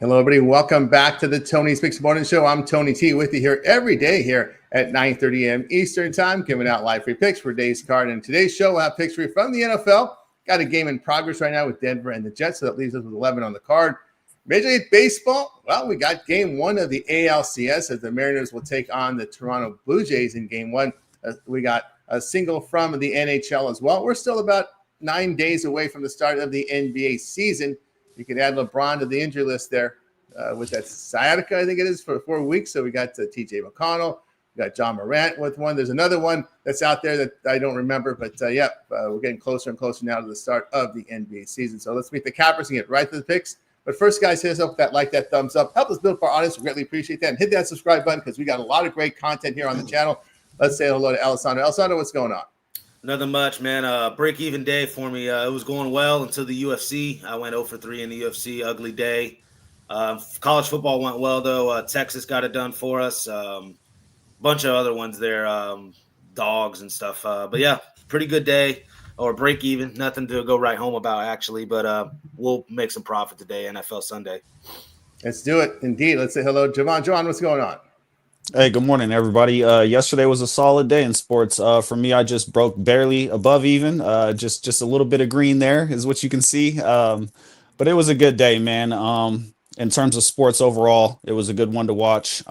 Hello, everybody. Welcome back to the Tony's Picks Morning Show. I'm Tony T with you here every day here at 9:30 a.m. Eastern Time, giving out live free picks for today's card. And today's show, we'll have picks for you from the NFL. Got a game in progress right now with Denver and the Jets, so that leaves us with 11 on the card. Major League Baseball, well, we got game one of the ALCS as the Mariners will take on the Toronto Blue Jays in game one. We got a single from the NHL as well. We're still about 9 days away from the start of the NBA season. You can add LeBron to the injury list there with that sciatica, I think it is, for 4 weeks. So we got TJ McConnell. We got John Morant with one. There's another one that's out there that I don't remember. But, we're getting closer and closer now to the start of the NBA season. So let's meet the cappers and get right to the picks. But first, guys, hit us up with that like, that thumbs up. Help us build up our audience. We greatly appreciate that. And hit that subscribe button because we got a lot of great content here on the channel. Let's say hello to Alessandro. Alessandro, what's going on? Nothing much, man. Break-even day for me. It was going well until the UFC. I went 0 for 3 in the UFC. Ugly day. College football went well, though. Texas got it done for us. Bunch of other ones there, dogs and stuff. But, yeah, pretty good day. Or break-even. Nothing to go right home about, actually. But we'll make some profit today, NFL Sunday. Let's do it. Indeed. Let's say hello to Javon. Javon, what's going on? Hey, good morning, everybody. Yesterday was a solid day in sports. For me, I just broke barely above even. Just a little bit of green there is what you can see. But it was a good day, man. In terms of sports overall, it was a good one to watch.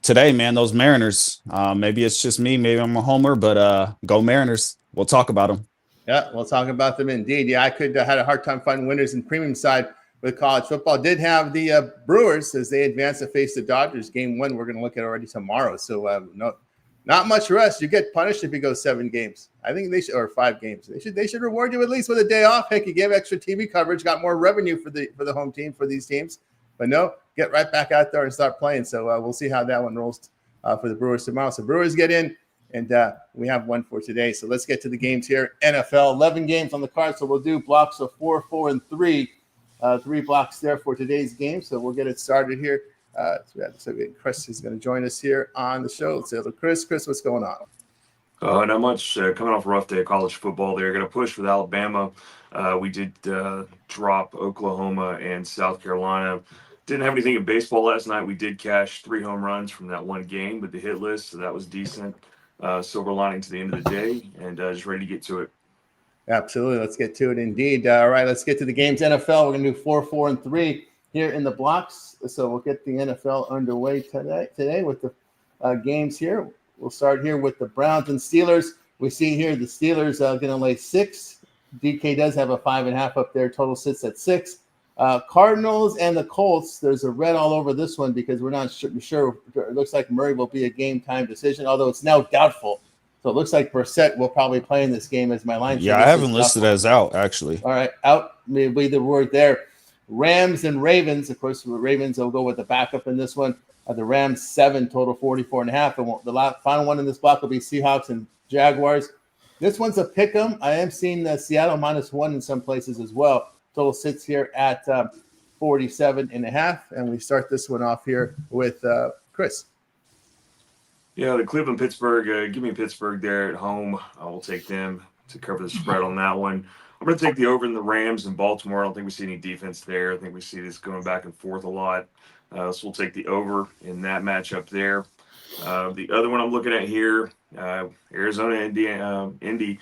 Today, man, those Mariners, maybe it's just me. Maybe I'm a homer, but go Mariners. We'll talk about them. Yeah, we'll talk about them indeed. Yeah, I had a hard time finding winners in premium side with college football. Did have the Brewers as they advance to face the Dodgers. Game one, we're going to look at already tomorrow. So not much rest. You get punished if you go 7 games. I think they should, or 5 games. They should reward you at least with a day off. Heck, you gave extra TV coverage, got more revenue for the home team for these teams. But no, get right back out there and start playing. So we'll see how that one rolls for the Brewers tomorrow. So Brewers get in, and we have one for today. So let's get to the games here. NFL, 11 games on the card. So we'll do blocks of 4, 4, and 3. 3 blocks there for today's game. So we'll get it started here. So Chris is going to join us here on the show. Let's say hello, Chris. Chris, what's going on? Not much. Coming off a rough day of college football, they're going to push with Alabama. We did drop Oklahoma and South Carolina. Didn't have anything in baseball last night. We did cash 3 home runs from that one game with the hit list, so that was decent. Silver lining to the end of the day, and just ready to get to it. Absolutely. Let's get to it indeed. All right, let's get to the games. NFL, we're going to do 4, 4, and 3 here in the blocks. So we'll get the NFL underway today with the games here. We'll start here with the Browns and Steelers. We see here the Steelers going to lay 6. DK does have a 5.5 up there. Total sits at 6. Cardinals and the Colts, there's a red all over this one because we're not sure. It looks like Murray will be a game-time decision, although it's now doubtful. So it looks like Brissett will probably play in this game as my line. Yeah, I haven't listed as out, actually. All right, out may be the word there. Rams and Ravens. Of course, the Ravens will go with the backup in this one. The Rams 7, total 44.5. And the final one in this block will be Seahawks and Jaguars. This one's a pick 'em. I am seeing Seattle -1 in some places as well. Total sits here at 47.5. And we start this one off here with Chris. Yeah, the Cleveland-Pittsburgh, give me Pittsburgh there at home. I will take them to cover the spread on that one. I'm going to take the over in the Rams in Baltimore. I don't think we see any defense there. I think we see this going back and forth a lot. So we'll take the over in that matchup there. The other one I'm looking at here, Arizona, Indy.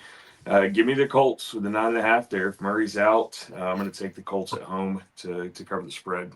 Give me the Colts with the 9.5 there. If Murray's out, I'm going to take the Colts at home to cover the spread.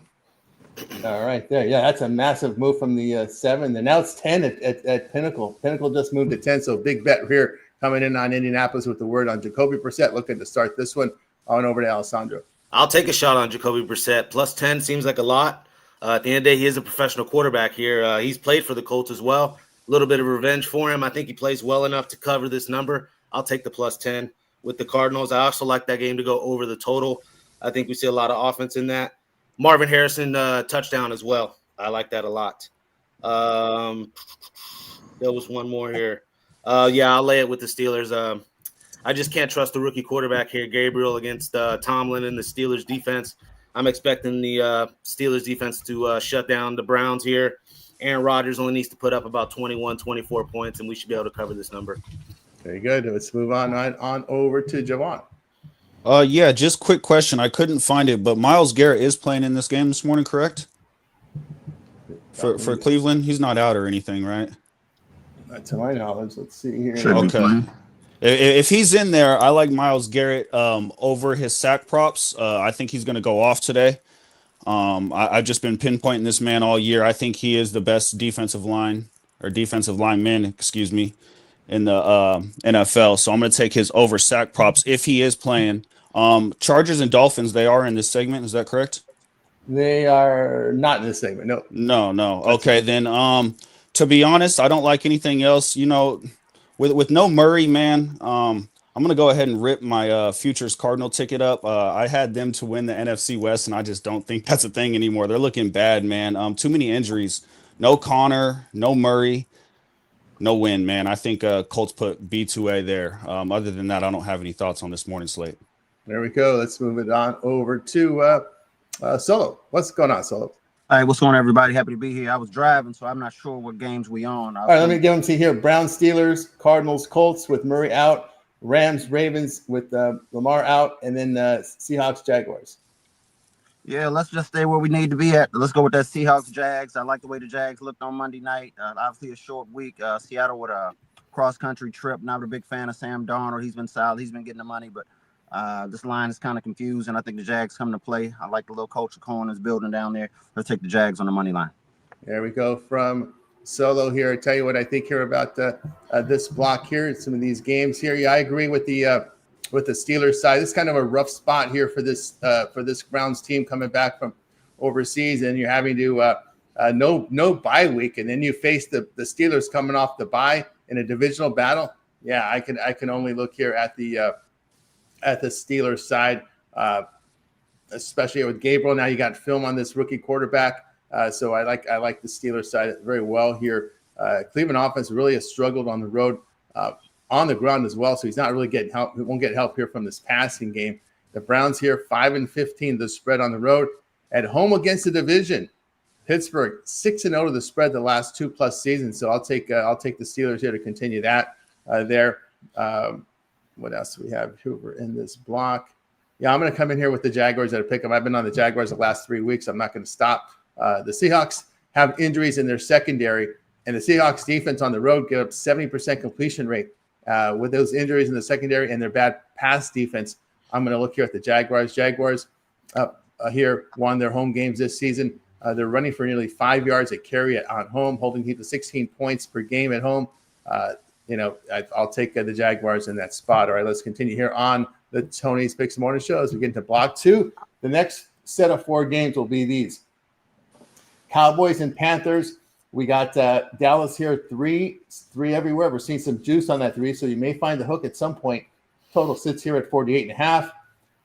All right, there. Yeah, that's a massive move from the 7. And now it's 10 at Pinnacle. Pinnacle just moved to 10, so big bet here coming in on Indianapolis with the word on Jacoby Brissett. Looking to start this one. On over to Alessandro. I'll take a shot on Jacoby Brissett. Plus 10 seems like a lot. At the end of the day, he is a professional quarterback here. He's played for the Colts as well. A little bit of revenge for him. I think he plays well enough to cover this number. I'll take the plus 10 with the Cardinals. I also like that game to go over the total. I think we see a lot of offense in that. Marvin Harrison touchdown as well. I like that a lot. There was one more here. I'll lay it with the Steelers. I just can't trust the rookie quarterback here, Gabriel, against Tomlin and the Steelers defense. I'm expecting the Steelers defense to shut down the Browns here. Aaron Rodgers only needs to put up about 21, 24 points, and we should be able to cover this number. Very good. Let's move on over to Javon. Yeah, just quick question. I couldn't find it, but Miles Garrett is playing in this game this morning, correct? For Cleveland, he's not out or anything, right? Not to my knowledge. Let's see here. Should be Okay. fine. If he's in there, I like Miles Garrett over his sack props. I think he's going to go off today. I've just been pinpointing this man all year. I think he is the best defensive lineman, excuse me, in the NFL. So I'm going to take his over sack props if he is playing. Chargers and Dolphins, they are in this segment. Is that correct? They are not in this segment. No. No. Okay, then to be honest, I don't like anything else. With no Murray, man, I'm gonna go ahead and rip my futures Cardinal ticket up. I had them to win the NFC West, and I just don't think that's a thing anymore. They're looking bad, man. Too many injuries. No Connor, no Murray, no win, man. I think Colts put B2A there. Other than that, I don't have any thoughts on this morning slate. There we go. Let's move it on over to Solo. What's going on, Solo? All right, what's going on, everybody? Happy to be here. I was driving, so I'm not sure what games we on. All right, let me give them to you here. Browns, Steelers, Cardinals, Colts with Murray out, Rams, Ravens with Lamar out, and then Seahawks, Jaguars. Yeah, let's just stay where we need to be at. Let's go with that Seahawks, Jags. I like the way the Jags looked on Monday night. Obviously, a short week. Seattle with a cross-country trip. Not a big fan of Sam Darnold. He's been solid. He's been getting the money, but this line is kind of confused, and I think the Jags come to play. I like the little culture corners building down there. Let's take the Jags on the money line. There we go from Solo here. I tell you what I think here about this block here, some of these games here. Yeah, I agree with the Steelers side. This is kind of a rough spot here for this Browns team coming back from overseas, and you're having to no bye week, and then you face the Steelers coming off the bye in a divisional battle. Yeah, I can only look here at the Steelers side, especially with Gabriel. Now you got film on this rookie quarterback, so I like the Steelers side very well here. Cleveland offense really has struggled on the road, on the ground as well, so he's not really getting help. He won't get help here from this passing game. The Browns here 5-15 the spread on the road, at home against the division. Pittsburgh 6-0 to the spread the last 2+ seasons. So I'll take the Steelers here to continue that there. What else do we have here in this block? Yeah, I'm going to come in here with the Jaguars at a pick 'em. I've been on the Jaguars the last 3 weeks. I'm not going to stop. The Seahawks have injuries in their secondary, and the Seahawks defense on the road give up 70% completion rate. With those injuries in the secondary and their bad pass defense, I'm going to look here at the Jaguars. Jaguars here won their home games this season. They're running for nearly 5 yards a carry on home, holding people to 16 points per game at home. I'll take the Jaguars in that spot. All right, let's continue here on the Tony's Picks Morning Show as we get into block 2. The next set of 4 games will be these. Cowboys and Panthers. We got Dallas here, 3 everywhere. We're seeing some juice on that 3, so you may find the hook at some point. Total sits here at 48.5.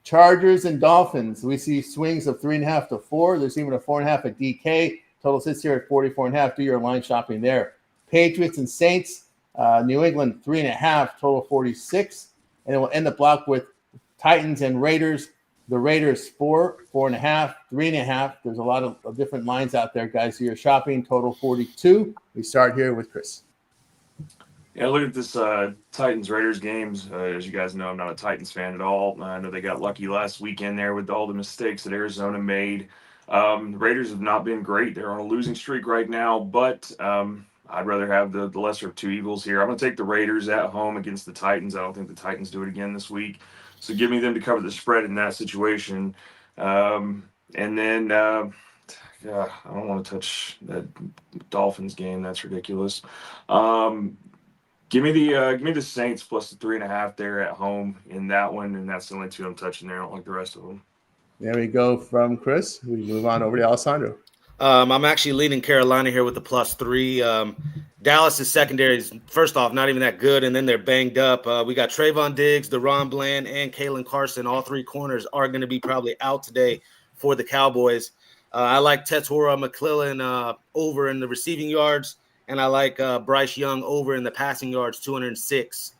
Chargers and Dolphins. We see swings of 3.5 to 4. There's even a 4.5 at DK. Total sits here at 44.5. Do your line shopping there. Patriots and Saints. New England 3.5, total 46, and then we'll end the block with Titans and Raiders. The Raiders 4.5, 3.5. There's a lot of different lines out there, guys. So you're shopping, total 42. We start here with Chris. Yeah, look at this Titans Raiders games. As you guys know, I'm not a Titans fan at all. I know they got lucky last weekend there with all the mistakes that Arizona made. The Raiders have not been great. They're on a losing streak right now, but I'd rather have the lesser of 2 evils here. I'm going to take the Raiders at home against the Titans. I don't think the Titans do it again this week. So give me them to cover the spread in that situation. And then, I don't want to touch that Dolphins game. That's ridiculous. Give me the Saints plus the 3.5 there at home in that one. And that's the only 2 I'm touching there. I don't like the rest of them. There we go from Chris. We move on over to Alessandro. I'm actually leading Carolina here with the +3. Dallas' secondary is, first off, not even that good, and then they're banged up. We got Trayvon Diggs, DeRon Bland, and Kalen Carson. All 3 corners are going to be probably out today for the Cowboys. I like Tetora McClellan over in the receiving yards, and I like Bryce Young over in the passing yards, 206.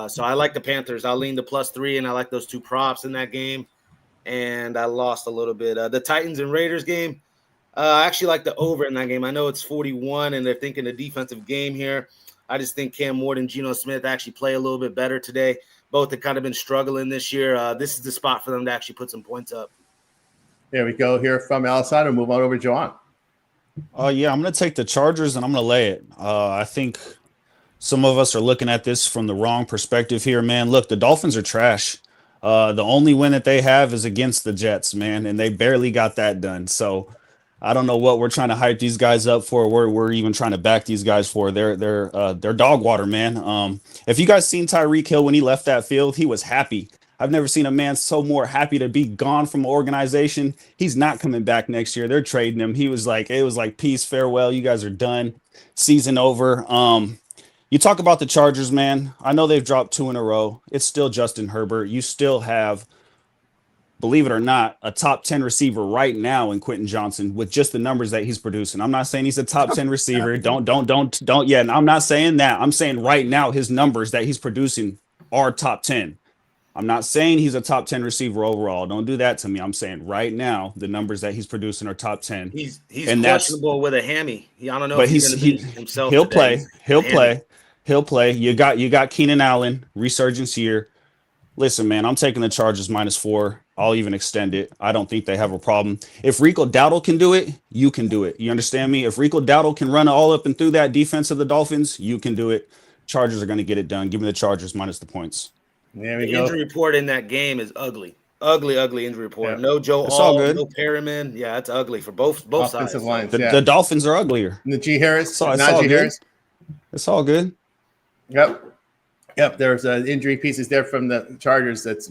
So I like the Panthers. I'll lean the +3, and I like those 2 props in that game. And I lost a little bit. The Titans and Raiders game, I actually like the over in that game. I know it's 41, and they're thinking a defensive game here. I just think Cam Ward and Geno Smith actually play a little bit better today. Both have kind of been struggling this year. This is the spot for them to actually put some points up. There we go here from Alessandro. Move on over to Joan. Yeah, I'm going to take the Chargers and I'm going to lay it. I think some of us are looking at this from the wrong perspective here, man. Look, the Dolphins are trash. The only win that they have is against the Jets, man, and they barely got that done. So I don't know what we're trying to hype these guys up for. We're even trying to back these guys for. They're dog water, man. If you guys seen Tyreek Hill when he left that field, he was happy. I've never seen a man so more happy to be gone from an organization. He's not coming back next year. They're trading him. It was like peace, farewell. You guys are done. Season over. You talk about the Chargers, man. I know they've dropped 2 in a row. It's still Justin Herbert. You still have, believe it or not, a top 10 receiver right now in Quentin Johnson with just the numbers that he's producing. I'm not saying he's a top 10 receiver. Don't. Yeah, and I'm not saying that. I'm saying right now his numbers that he's producing are top 10. I'm not saying he's a top 10 receiver overall. Don't do that to me. I'm saying right now the numbers that he's producing are top 10. He's questionable with a hammy. I don't know but if he's going to be himself. He'll today. play. He'll play. You got Keenan Allen, resurgence here. Listen, man, I'm taking the Chargers -4. I'll even extend it. I don't think they have a problem. If Rico Dowdle can do it, you can do it. You understand me? If Rico Dowdle can run all up and through that defense of the Dolphins, you can do it. Chargers are going to get it done. Give me the Chargers minus the points. There we the go. Injury report in that game is ugly. Ugly injury report. Yeah. No Joe It's all All, good. no Perriman. Yeah, it's ugly for both Offensive sides. lines. The Dolphins are uglier. Najee Harris. It's all Najee good. Harris. It's all good. Yep. There's injury pieces there from the Chargers. That's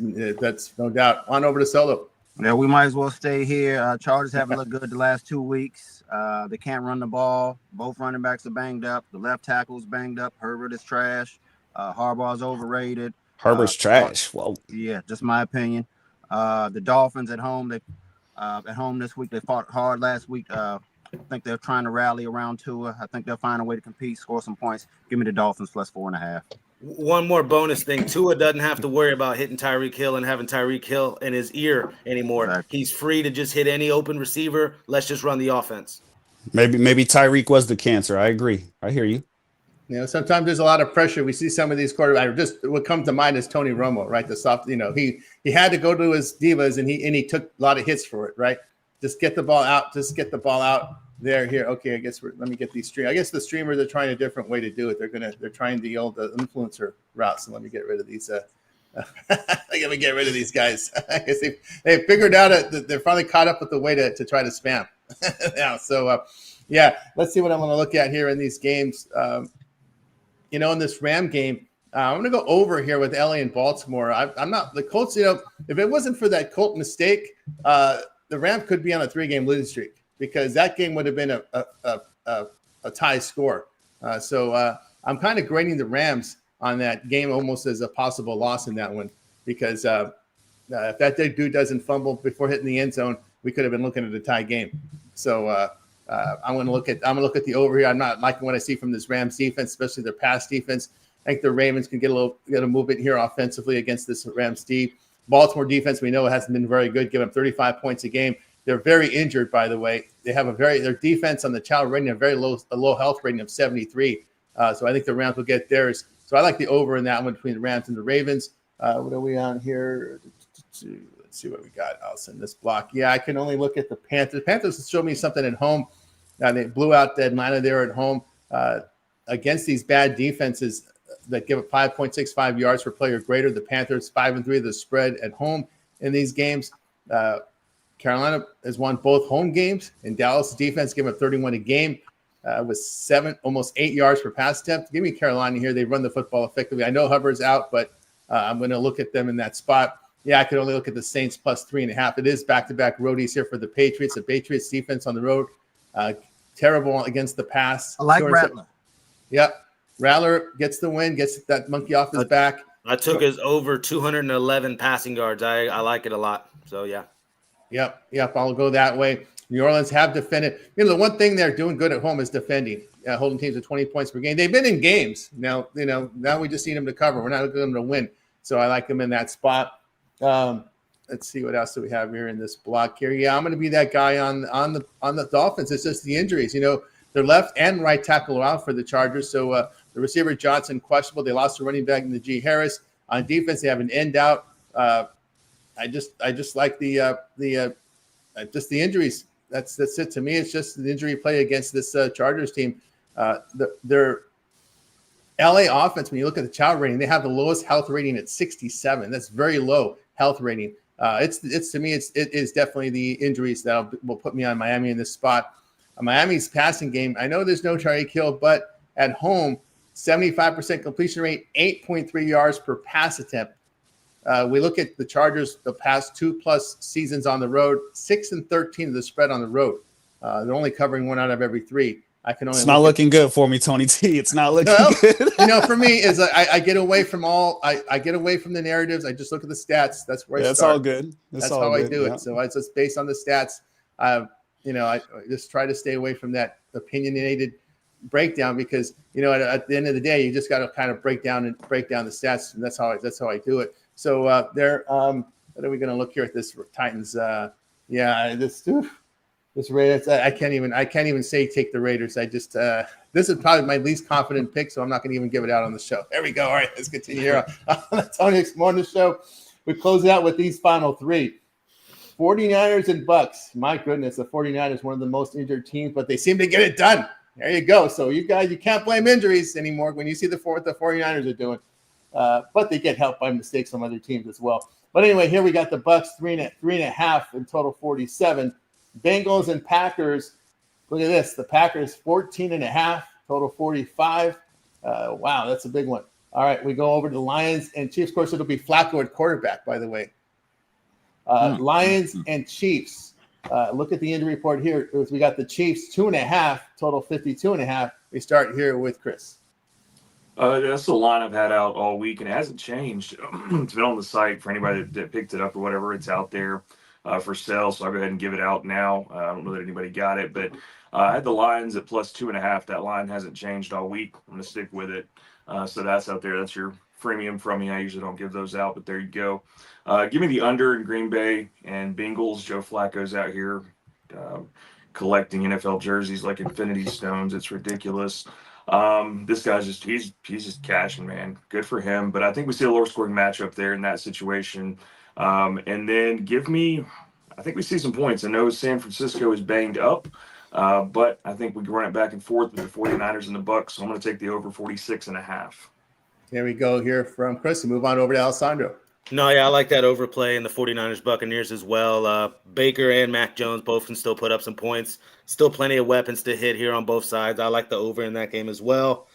no doubt. On over to Solo. Yeah, we might as well stay here. Chargers haven't looked good the last 2 weeks. They can't run the ball. Both running backs are banged up. The left tackle's banged up. Herbert is trash. Harbaugh's overrated. Herbert's trash. Well, yeah, just my opinion. The Dolphins at home, this week. They fought hard last week. I think they're trying to rally around Tua. I think they'll find a way to compete, score some points. Give me the Dolphins +4.5. One more bonus thing. Tua doesn't have to worry about hitting Tyreek Hill and having Tyreek Hill in his ear anymore. Exactly. He's free to just hit any open receiver. Let's just run the offense. maybe Tyreek was the cancer. I agree. I hear you. Sometimes there's a lot of pressure. We see some of these quarterbacks. Just what comes to mind is Tony Romo, right? The soft, he had to go to his divas and he took a lot of hits for it, right? Just get the ball out. Just get the ball out there. Here, okay. I guess let me get these stream. I guess the streamers are trying a different way to do it. They're trying the old influencer route. So let me get rid of these. Let me get rid of these guys. I guess they figured out that they're finally caught up with the way to try to spam now. So yeah, let's see what I'm going to look at here in these games. In this Ram game, I'm going to go over here with LA and Baltimore. I'm not the Colts. If it wasn't for that Colt mistake, the Rams could be on a 3-game losing streak because that game would have been a tie score. So I'm kind of grading the Rams on that game almost as a possible loss in that one because if that dude doesn't fumble before hitting the end zone, we could have been looking at a tie game. So I'm going to look at the over here. I'm not liking what I see from this Rams defense, especially their pass defense. I think the Ravens can get a movement here offensively against this Rams D. Baltimore defense, we know it hasn't been very good, giving up 35 points a game. They're very injured, by the way. They have their defense on the child rating a low health rating of 73. So I think the Rams will get theirs. So I like the over in that one between the Rams and the Ravens. What are we on here? Let's see what we got. I'll send this block. Yeah, I can only look at the Panthers. Panthers showed me something at home. They blew out Atlanta there at home against these bad defenses that give up 5.65 yards per play or greater. The Panthers 5-3 the spread at home in these games. Carolina has won both home games, and Dallas defense gave up 31 a game with almost 8 yards per pass attempt. Give me Carolina here. They run the football effectively. I know Hubbard's out, but I'm going to look at them in that spot. Yeah, I could only look at the Saints +3.5. It is back-to-back roadies here for the Patriots. The Patriots defense on the road, terrible against the pass. I like Rattler. Yep. Rattler gets the win, gets that monkey off his back. I took his over 211 passing yards. I like it a lot. So, yeah. Yep. I'll go that way. New Orleans have defended. The one thing they're doing good at home is defending, holding teams to 20 points per game. They've been in games. Now we just need them to cover. We're not looking them to win. So I like them in that spot. Let's see what else do we have here in this block here. Yeah, I'm going to be that guy on the Dolphins. It's just the injuries. Their left and right tackle are out for the Chargers. So The receiver Johnson questionable. They lost the running back in the G Harris. On defense, they have an end out. I just like the injuries. That's it to me. It's just the injury play against this Chargers team. Their LA offense, when you look at the child rating, they have the lowest health rating at 67. That's very low health rating. It's to me, it is definitely the injuries that will put me on Miami in this spot. Miami's passing game, I know there's no Tyreek Hill, but at home, 75% completion rate, 8.3 yards per pass attempt. We look at the Chargers the past 2+ seasons on the road, 6-13 of the spread on the road. They're only covering 1 out of every 3. It's not looking good for me, Tony T. It's not looking good. For me is I get away from I get away from the narratives. I just look at the stats. That's where I start. That's all good. That's how I do it. So it's just based on the stats. I just try to stay away from that opinionated breakdown because at the end of the day, you just got to kind of break down the stats, and that's how I do it. So what are we going to look here at this Titans? This Raiders, I can't even say take the Raiders. I just this is probably my least confident pick, so I'm not going to even give it out on the show. There we go. All right, let's continue here on the Tony Morning Show. We close it out with these final 3. 49ers and Bucks. My goodness, the 49ers, one of the most injured teams, but they seem to get it done. There you go. So you guys, you can't blame injuries anymore when you see what the 49ers are doing. But they get helped by mistakes from other teams as well. But anyway, here we got the Bucks 3.5 in total 47. Bengals and Packers. Look at this. The Packers 14.5, total 45. Wow, that's a big one. All right, we go over to the Lions and Chiefs. Of course, it'll be Flacco at quarterback, by the way. Lions and Chiefs. Look at the injury report here. We got the Chiefs 2.5, total 52.5. We start here with Chris. That's the line I've had out all week, and it hasn't changed. It's been on the site for anybody that picked it up or whatever. It's out there for sale, so I'll go ahead and give it out now. I don't know that anybody got it, but I had the Lions at +2.5. That line hasn't changed all week. I'm going to stick with it. So that's out there. That's your freemium from me. I usually don't give those out, but there you go. Give me the under in Green Bay and Bengals. Joe Flacco's out here collecting NFL jerseys like infinity stones. It's ridiculous. This guy's he's just cashing, man. Good for him. But I think we see a lower scoring matchup there in that situation. And then I think we see some points. I know San Francisco is banged up, but I think we can run it back and forth with the 49ers and the Bucks. So I'm going to take the over 46.5. There we go here from Chris. And move on over to Alessandro. No, yeah, I like that overplay in the 49ers Buccaneers as well. Baker and Mac Jones both can still put up some points. Still plenty of weapons to hit here on both sides. I like the over in that game as well.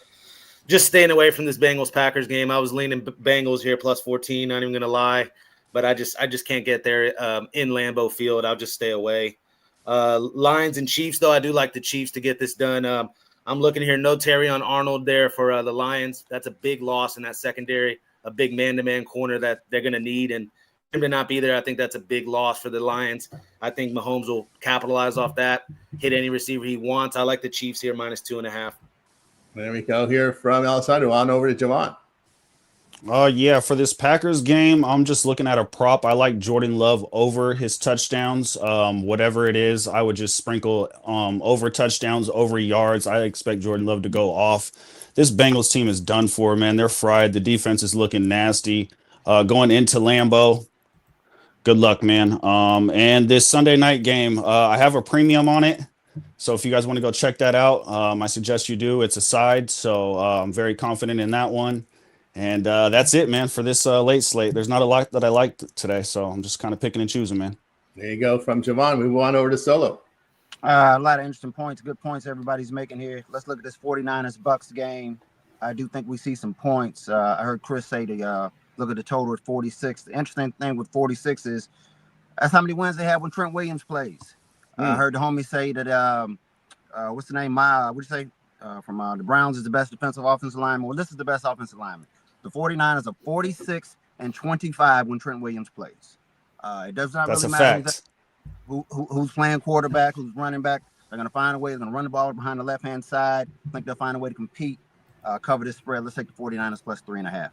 Just staying away from this Bengals-Packers game. I was leaning Bengals here +14, not even going to lie. But I just can't get there in Lambeau Field. I'll just stay away. Lions and Chiefs, though, I do like the Chiefs to get this done. I'm looking here. No Terrion Arnold there for the Lions. That's a big loss in that secondary, a big man-to-man corner that they're going to need. And him to not be there, I think that's a big loss for the Lions. I think Mahomes will capitalize off that, hit any receiver he wants. I like the Chiefs here -2.5. There we go here from Alessandro. On over to Javon. Yeah, for this Packers game, I'm just looking at a prop. I like Jordan Love over his touchdowns. Whatever it is, I would just sprinkle over touchdowns, over yards. I expect Jordan Love to go off. This Bengals team is done for, man. They're fried. The defense is looking nasty. Going into Lambeau, good luck, man. And this Sunday night game, I have a premium on it. So if you guys want to go check that out, I suggest you do. It's a side, so I'm very confident in that one. And that's it, man, for this late slate. There's not a lot that I liked today, so I'm just kind of picking and choosing, man. There you go from Javon. We move on over to Solo. A lot of interesting points, good points everybody's making here. Let's look at this 49ers-Bucks game. I do think we see some points. I heard Chris say to look at the total at 46. The interesting thing with 46 is that's how many wins they have when Trent Williams plays. I heard the homie say that, what's the name? What'd you say? From the Browns is the best defensive offensive lineman. Well, this is the best offensive lineman. The 49ers are 46-25 when Trent Williams plays. It does not That's really a matter fact. who's playing quarterback, who's running back. They're going to find a way. They're going to run the ball behind the left-hand side. I think they'll find a way to compete, cover this spread. Let's take the 49ers +3.5.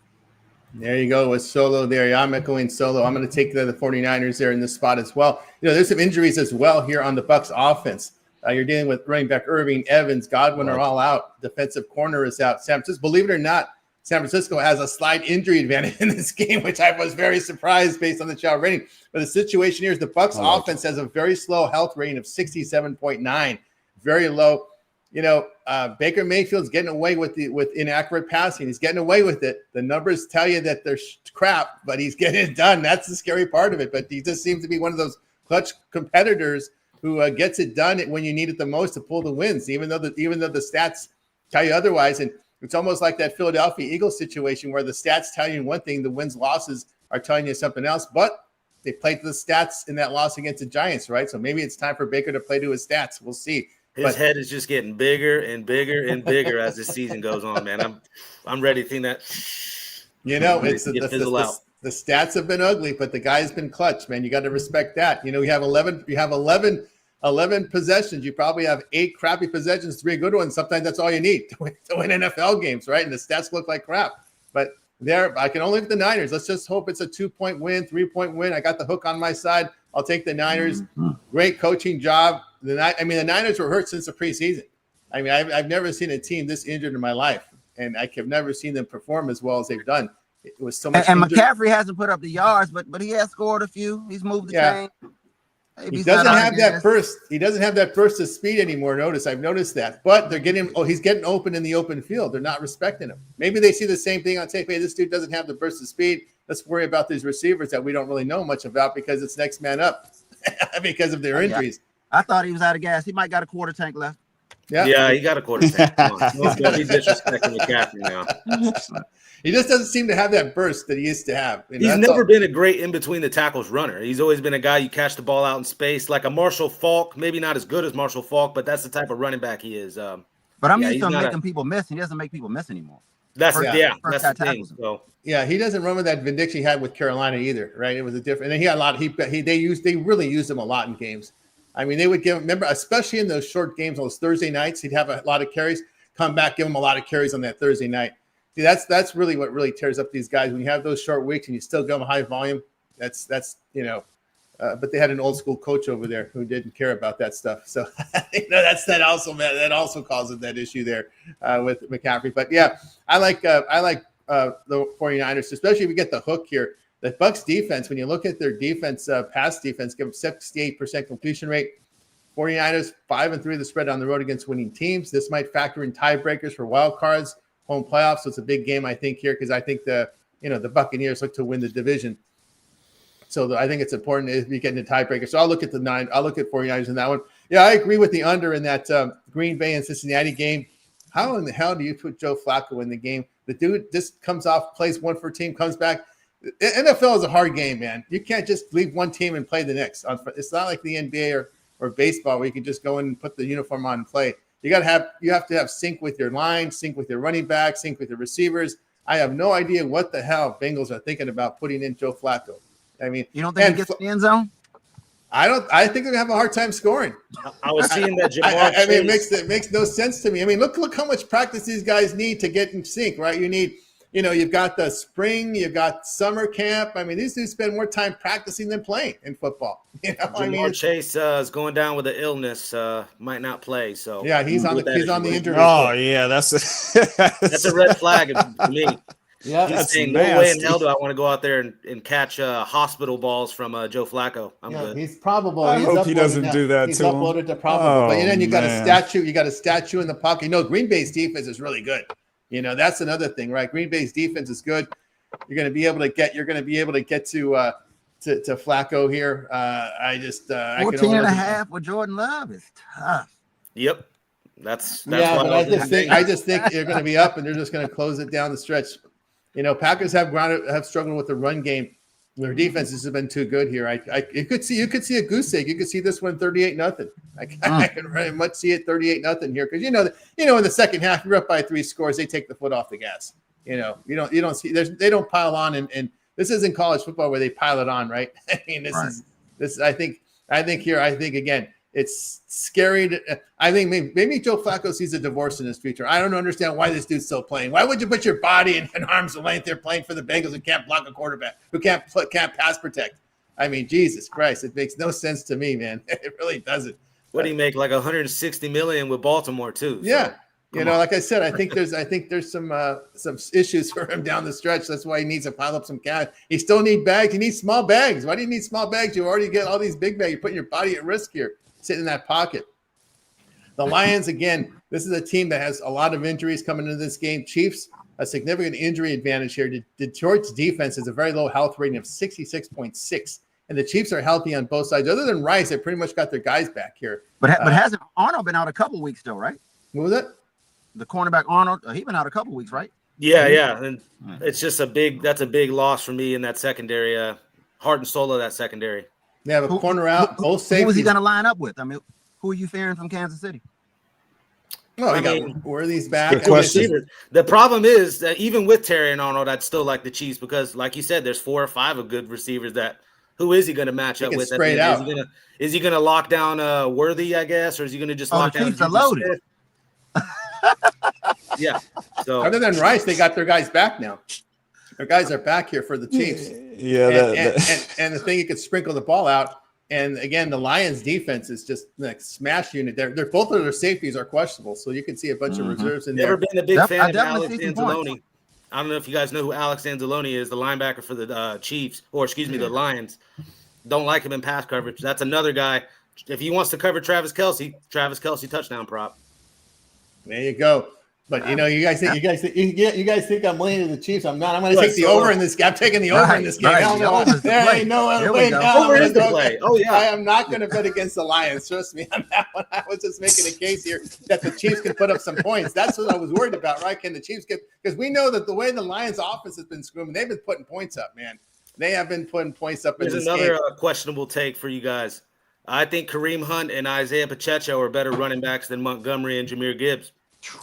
There you go with Solo there. Yeah, I'm echoing Solo. I'm going to take the 49ers there in this spot as well. There's some injuries as well here on the Bucks offense. You're dealing with running back Irving, Evans, Godwin are all out. Defensive corner is out. San Francisco, believe it or not, San Francisco has a slight injury advantage in this game, which I was very surprised based on the child rating. But the situation here is the Bucs offense has a very slow health rating of 67.9, very low. Baker Mayfield's getting away with inaccurate passing. He's getting away with it. The numbers tell you that they're crap, but he's getting it done. That's the scary part of it. But he just seems to be one of those clutch competitors who gets it done when you need it the most to pull the wins, even though the stats tell you otherwise. And it's almost like that Philadelphia Eagles situation where the stats tell you one thing, the wins, losses are telling you something else. But they played to the stats in that loss against the Giants, right? So maybe it's time for Baker to play to his stats. We'll see. His head is just getting bigger and bigger and bigger as the season goes on, man. I'm ready to think that. It's the stats have been ugly, but the guy's been clutch, man. You got to respect that. You have 11 possessions. You probably have 8 crappy possessions, 3 good ones. Sometimes that's all you need to win NFL games, right? And the stats look like crap. But I can only look at the Niners. Let's just hope it's a 2-point win, 3-point win. I got the hook on my side. I'll take the Niners. Great coaching job. The Niners were hurt since the preseason. I've never seen a team this injured in my life, and I have never seen them perform as well as they've done. It was so much. And McCaffrey hasn't put up the yards, but he has scored a few. He's moved the chain. He doesn't have that burst. He doesn't have that burst of speed anymore. I've noticed that. But they're getting. He's getting open in the open field. They're not respecting him. Maybe they see the same thing on tape. Hey, this dude doesn't have the burst of speed. Let's worry about these receivers that we don't really know much about because it's next man up because of their injuries. I thought he was out of gas. He might got a quarter tank left. Yeah, he got a quarter tank. Don't be disrespecting McCaffrey now. He just doesn't seem to have that burst that he used to have. He's never been a great in between the tackles runner. He's always been a guy you catch the ball out in space, like a Marshall Faulk. Maybe not as good as Marshall Faulk, but that's the type of running back he is. But I'm used to him making people miss. He doesn't make people miss anymore. That's the thing. So he doesn't run with that vindication he had with Carolina either, right? It was a different. And then he had a lot. They really used him a lot in games. They would give him, remember, especially in those short games, those Thursday nights, he'd have a lot of carries, come back, give him a lot of carries on that Thursday night. See, that's really what really tears up these guys. When you have those short weeks and you still give them high volume, but they had an old school coach over there who didn't care about that stuff. So, that also causes that issue there with McCaffrey. But yeah, I like the 49ers, especially if we get the hook here. The Bucs defense, when you look at their defense, pass defense, give them 68% completion rate. 49ers 5-3 the spread on the road against winning teams. This might factor in tiebreakers for wild cards, home playoffs. So it's a big game, I think, here because I think the Buccaneers look to win the division. So I think it's important if you get into tiebreakers. So I'll look at 49ers in that one. Yeah, I agree with the under in that Green Bay and Cincinnati game. How in the hell do you put Joe Flacco in the game? The dude just comes off, plays one for a team, comes back. The NFL is a hard game, man. You can't just leave one team and play the next. It's not like the NBA or baseball where you can just go in and put the uniform on and play. You have to have sync with your line, sync with your running back, sync with your receivers. I have no idea what the hell Bengals are thinking about putting in Joe Flacco. You don't think he gets in the end zone? I think they're gonna have a hard time scoring. I was seeing that Jamar. It makes no sense to me. Look how much practice these guys need to get in sync, right? You need. You've got the spring, you've got summer camp. These dudes spend more time practicing than playing in football. Jamar Chase is going down with an illness, might not play. So yeah, he's on the injury. Oh yeah, that's a red flag to me. Yeah, he's saying, no way in hell do I want to go out there and catch hospital balls from Joe Flacco. I'm good. He's probable. I hope he doesn't do that. He's to uploaded him. to probable. But then you got man. a statue. You got a statue in the pocket. Green Bay's defense is really good. That's another thing, right? Green Bay's defense is good. You're going to be able to get to Flacco here. 14 and a half with Jordan Love is tough. Yep. That's but I just think they're going to be up and they're just going to close it down the stretch. Packers have struggled with the run game. Their defenses have been too good here. You could see a goose egg. You could see this one 38-0. I can very much see it 38-0 here because in the second half you're up by 3 scores. They take the foot off the gas. You don't see they don't pile on and this isn't college football where they pile it on, right? This I think again it's scary. I think maybe Joe Flacco sees a divorce in his future. I don't understand why this dude's still playing. Why would you put your body in arm's length? They're playing for the Bengals who can't block a quarterback, who can't pass protect. Jesus Christ, it makes no sense to me, man. It really doesn't. What do you make? Like 160 million with Baltimore too. Yeah. Like I said, I think there's some issues for him down the stretch. That's why he needs to pile up some cash. He still needs bags. He needs small bags. Why do you need small bags? You already get all these big bags. You're putting your body at risk here, sitting in that pocket. The Lions, again, this is a team that has a lot of injuries coming into this game. Chiefs, a significant injury advantage here. Detroit's defense has a very low health rating of 66.6. And the Chiefs are healthy on both sides. Other than Rice, they pretty much got their guys back here. But hasn't Arnold been out a couple weeks though, right? What was it? The cornerback Arnold, he been out a couple weeks, right? Yeah, and it's just a big loss for me in that secondary, heart and soul of that secondary. They have a corner out, both safeties. Who was he going to line up with? I mean, who are you fearing from Kansas City? Oh, got Worthy's back. The problem is that even with Terry and Arnold, I'd still like the Chiefs because, like you said, there's 4 or 5 of good receivers that. Who is he going to match up with? Straight out. Is he going to lock down Worthy, I guess, or is he going to just lock down? The Chiefs are loaded. Yeah. So other than Rice, they got their guys back now. Their guys are back here for the Chiefs. Yeah. And the thing, you could sprinkle the ball out. And again, the Lions defense is just like smash unit. They're both of their safeties are questionable, so you can see a bunch of reserves in there. Never been a big fan of Alex Anzalone. I don't know if you guys know who Alex Anzalone is, the linebacker for the Chiefs, the Lions. Don't like him in pass coverage. That's another guy. If he wants to cover Travis Kelce touchdown prop. There you go. But you guys think I'm leaning to the Chiefs. I'm not. I'm going to take the over in this game. I'm taking the over in this game. There ain't no other way. Over is the play. Oh yeah. I am not going to bet against the Lions. Trust me on that one. I was just making a case here that the Chiefs can put up some points. That's what I was worried about, right? Can the Chiefs get? Because we know that the way the Lions' offense has been screaming, they've been putting points up, man. They have been putting points up. There's another questionable take for you guys. I think Kareem Hunt and Isaiah Pacheco are better running backs than Montgomery and Jahmyr Gibbs.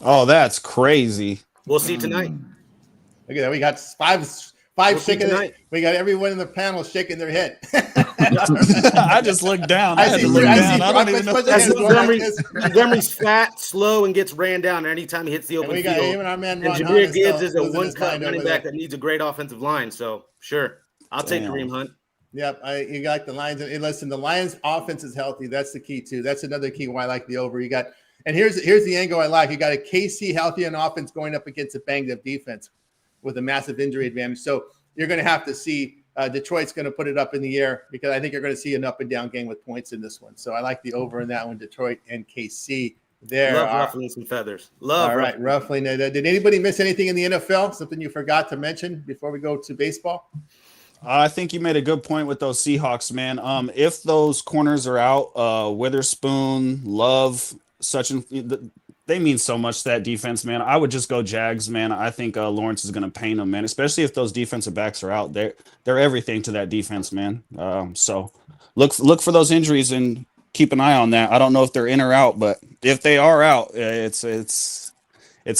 Oh, that's crazy. We'll see tonight. Look at that. We got five shaking it. We got everyone in the panel shaking their head. I just looked down. I had to look down. I don't even know. Montgomery's fat, slow, and gets ran down anytime he hits the open field. Even our man and Jahmyr Gibbs is a one-cut running back that needs a great offensive line. So, sure. I'll take Kareem Hunt. Yep, you got the Lions. And listen, the Lions' offense is healthy. That's the key, too. That's another key why I like the over. And here's the angle I like. You got a KC healthy on offense going up against a banged-up defense with a massive injury advantage. So you're going to have to see Detroit's going to put it up in the air because I think you're going to see an up-and-down game with points in this one. So I like the over in that one, Detroit and KC. Love ruffling some feathers. All right, ruffling. Did anybody miss anything in the NFL? Something you forgot to mention before we go to baseball? I think you made a good point with those Seahawks, man. If those corners are out, Witherspoon, Love, they mean so much to that defense, man. I would just go Jags, man. I think Lawrence is going to paint them, man. Especially if those defensive backs are out. They're everything to that defense, man. So look for those injuries and keep an eye on that. I don't know if they're in or out, but if they are out, it's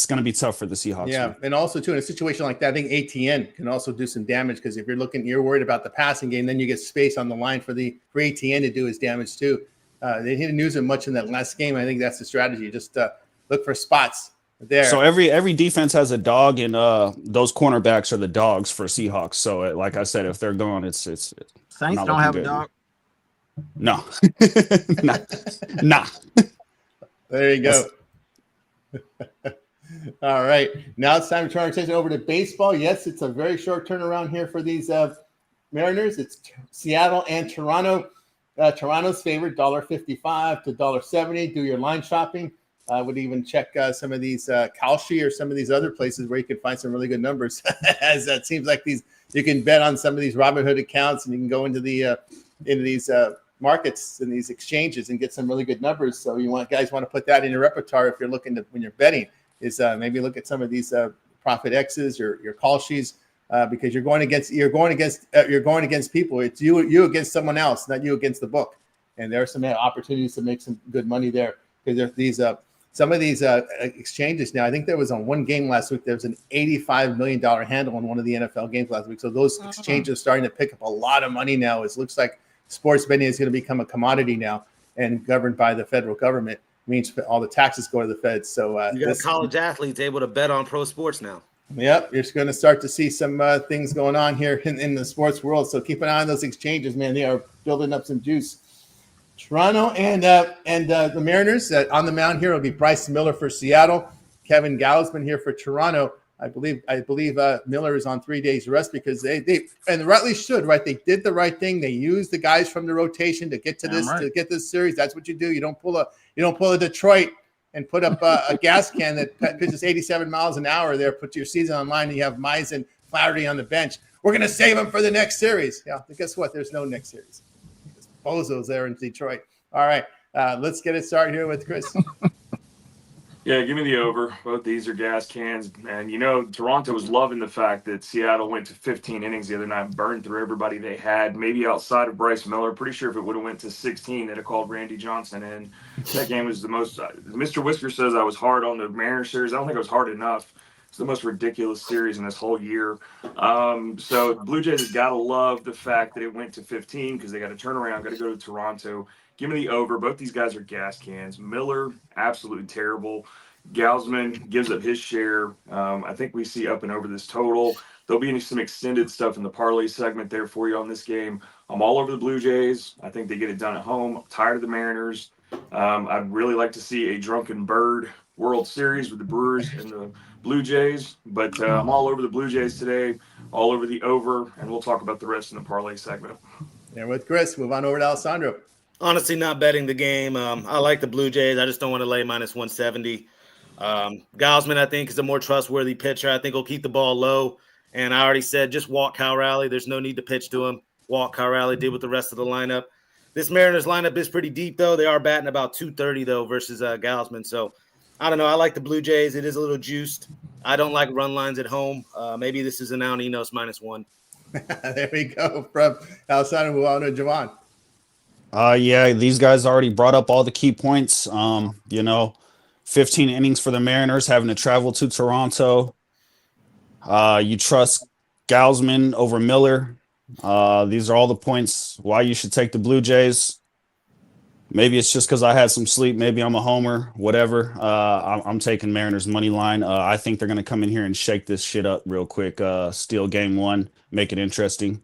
going to be tough for the Seahawks. Yeah, man. And also too in a situation like that, I think ATN can also do some damage because if you're worried about the passing game, then you get space on the line for ATN to do his damage too. They didn't use him much in that last game. I think that's the strategy. Just look for spots there. So every defense has a dog, and those cornerbacks are the dogs for Seahawks. So, like I said, if they're gone, it's Saints don't have a dog. No, nah. There you go. All right. Now it's time to turn our attention over to baseball. Yes, it's a very short turnaround here for these Mariners. It's Seattle and Toronto. Toronto's favorite, $1.55 to $1.70. Do your line shopping. I would even check some of these Kalshi or some of these other places where you can find some really good numbers. As it seems like you can bet on some of these Robinhood accounts, and you can go into these markets and these exchanges and get some really good numbers. So guys want to put that in your repertoire if you're looking to when you're betting. Is maybe look at some of these Profit X's or your Kalshis. Because you're going against people. It's you against someone else, not you against the book. And there are some opportunities to make some good money there because there's these some of these exchanges now. I think there was on one game last week. There was an $85 million handle on one of the NFL games last week. So those exchanges are starting to pick up a lot of money now. It looks like sports betting is going to become a commodity now and governed by the federal government. Means all the taxes go to the feds. So you got college athletes able to bet on pro sports now. Yep, you're going to start to see some things going on here in the sports world. So keep an eye on those exchanges, man. They are building up some juice. Toronto and the Mariners on the mound here will be Bryce Miller for Seattle, Kevin Gausman here for Toronto. I believe Miller is on 3 days rest because they and rightly should, right? They did the right thing. They used the guys from the rotation to get to this series. That's what you do. You don't pull a Detroit and put up a gas can that pitches 87 miles an hour there. Put your season on line. And you have Mize and Flaherty on the bench. We're going to save them for the next series. Yeah, but guess what? There's no next series. There's bozos there in Detroit. All right, let's get it started here with Chris. Yeah, give me the over. Both these are gas cans. And, Toronto was loving the fact that Seattle went to 15 innings the other night and burned through everybody they had, maybe outside of Bryce Miller. Pretty sure if it would have went to 16, they'd have called Randy Johnson in. That game was the most Mr. Whisker says I was hard on the Mariners series. I don't think I was hard enough. It's the most ridiculous series in this whole year. So Blue Jays has got to love the fact that it went to 15 because they got to turn around, got to go to Toronto. Give me the over. Both these guys are gas cans. Miller, absolutely terrible. Gausman gives up his share. I think we see up and over this total. There'll be some extended stuff in the parlay segment there for you on this game. I'm all over the Blue Jays. I think they get it done at home. I'm tired of the Mariners. I'd really like to see a Drunken Bird World Series with the Brewers and the Blue Jays. But I'm all over the Blue Jays today, all over the over, and we'll talk about the rest in the parlay segment. And with Chris, move on over to Alessandro. Honestly, not betting the game. I like the Blue Jays. I just don't want to lay minus 170. Gausman, I think, is a more trustworthy pitcher. I think he'll keep the ball low. And I already said, just walk Kyle Raleigh. There's no need to pitch to him. Walk Kyle Raleigh, did with the rest of the lineup. This Mariners lineup is pretty deep, though. They are batting about 230, though, versus Gausman. So, I don't know. I like the Blue Jays. It is a little juiced. I don't like run lines at home. Maybe this is an Al Ninos -1. There we go. From Alessandro, move on to Javon. Yeah, these guys already brought up all the key points. 15 innings for the Mariners, having to travel to Toronto. You trust Gausman over Miller. These are all the points why you should take the Blue Jays. Maybe it's just because I had some sleep. Maybe I'm a homer, whatever. I'm taking Mariners money line. I think they're going to come in here and shake this shit up real quick. Steal game one, make it interesting.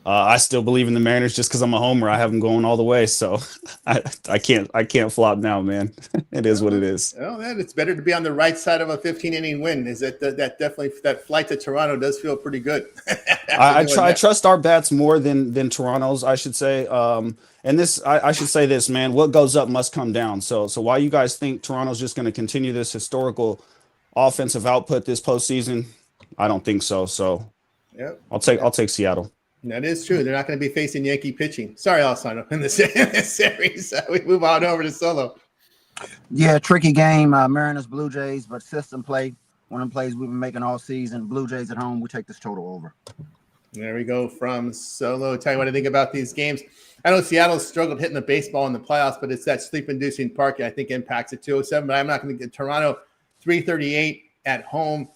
I still believe in the Mariners just because I'm a homer. I have them going all the way, so I can't flop now, man. It is what it is. Oh, man, it's better to be on the right side of a 15-inning win. Is that definitely that flight to Toronto does feel pretty good. I trust our bats more than Toronto's, I should say. And this, I should say this, man. What goes up must come down. So while you guys think Toronto's just going to continue this historical offensive output this postseason, I don't think so. So yep. I'll take Seattle. That is true. They're not going to be facing Yankee pitching. Sorry, Alessandro, in this series. We move on over to Solo. Yeah, tricky game. Mariners, Blue Jays, but system play. One of the plays we've been making all season. Blue Jays at home. We take this total over. There we go from Solo. Tell you what I think about these games. I know Seattle struggled hitting the baseball in the playoffs, but it's that sleep-inducing park I think impacts it. 207, but I'm not going to get Toronto 338 at home.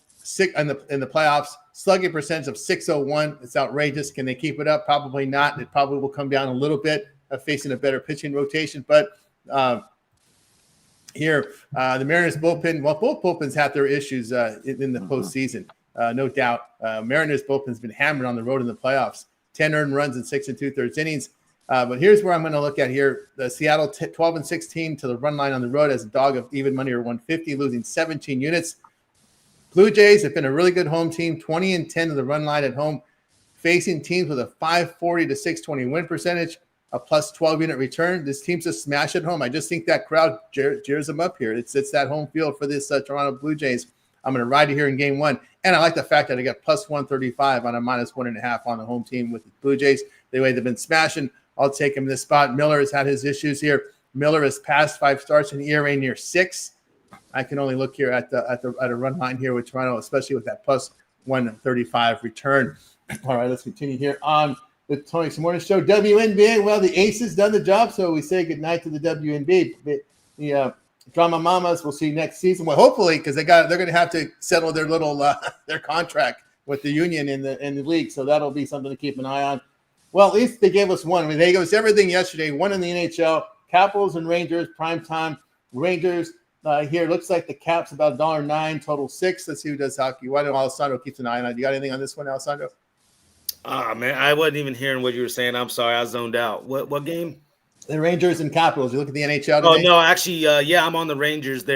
In the playoffs, slugging percentage of 601. It's outrageous. Can they keep it up? Probably not. It probably will come down a little bit facing a better pitching rotation. But here, the Mariners bullpen, well, both bullpens have their issues in the postseason, no doubt. Mariners bullpen's been hammered on the road in the playoffs. 10 earned runs in 6 2/3 innings. But here's where I'm going to look at here. The Seattle 12-16 to the run line on the road as a dog of even money or 150, losing 17 units. Blue Jays have been a really good home team, 20-10 to the run line at home, facing teams with a 540 to 620 win percentage, a plus 12-unit return. This team's a smash at home. I just think that crowd jeers them up here. It's that home field for this Toronto Blue Jays. I'm going to ride it here in game one. And I like the fact that I got plus 135 on a minus 1.5 on the home team with the Blue Jays. The way they've been smashing, I'll take him in this spot. Miller has had his issues here. Miller has passed 5 starts in ERA near 6. I can only look here at a run line here with Toronto, especially with that plus 135 return. All right, let's continue here on the Tony Morning Show. WNBA, well, the Aces done the job, so we say goodnight to the WNBA. The Drama Mamas we'll see next season. Well, hopefully, because they're going to have to settle their little their contract with the union in the league, so that'll be something to keep an eye on. Well, at least they gave us one. I mean, they gave us everything yesterday. One in the NHL, Capitals and Rangers, prime time. Rangers. Here looks like the cap's about $1.09, total 6. Let's see who does hockey. Why don't Alessandro keeps an eye on it? You got anything on this one, Alessandro? Man, I wasn't even hearing what you were saying. I'm sorry, I zoned out. What game? The Rangers and Capitals. You look at the NHL Oh today? no, actually, yeah, I'm on the Rangers.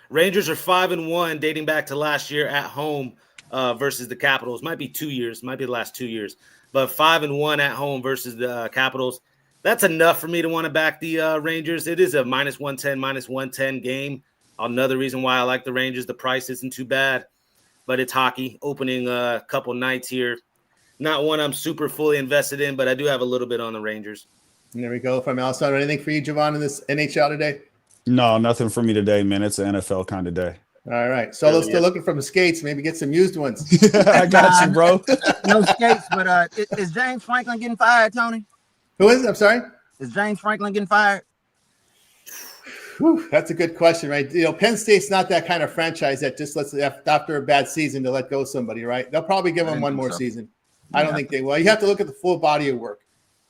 Rangers are 5-1, dating back to last year at home versus the Capitals. Might be 2 years, might be the last 2 years, but 5-1 at home versus the Capitals. That's enough for me to want to back the Rangers. It is a -110 game. Another reason why I like the Rangers. The price isn't too bad, but it's hockey opening a couple nights here. Not one I'm super fully invested in, but I do have a little bit on the Rangers. And there we go from Alessandro. Anything for you, Javon, in this NHL today? No, nothing for me today, man. It's an NFL kind of day. All right. Solo's still looking for some skates. Maybe get some used ones. I got you, bro. No skates, but is James Franklin getting fired, Tony? Who is it? I'm sorry? Is James Franklin getting fired? Whew, that's a good question, right? Penn State's not that kind of franchise that just lets after a bad season to let go somebody, right? They'll probably give him one more season. I don't think they will. You have to look at the full body of work.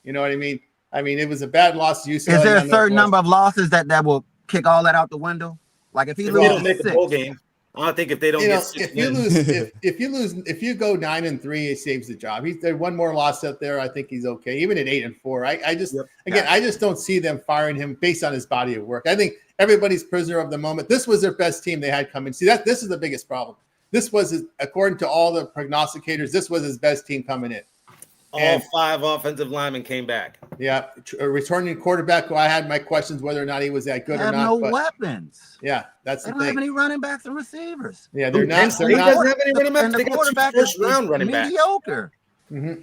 You know what I mean? It was a bad loss to UCLA. Is there a certain number of losses that will kick all that out the window? Like if he They don't loses make a 6, bowl game. I don't think if they don't get 6 wins. if you go 9-3, it saves the job. There's one more loss out there. I think he's okay. Even at 8-4, I just don't see them firing him based on his body of work. I think everybody's prisoner of the moment. This was their best team they had coming. See, this is the biggest problem. This was, according to all the prognosticators, this was his best team coming in. All 5 offensive linemen came back. Yeah, a returning quarterback who I had my questions whether or not he was that good or not. No weapons. Yeah, that's the They thing. don't have any running backs and receivers. Yeah, they're not. He doesn't have any running backs. And They the got 2 quarterback first-round running backs. mediocre. Mm-hmm.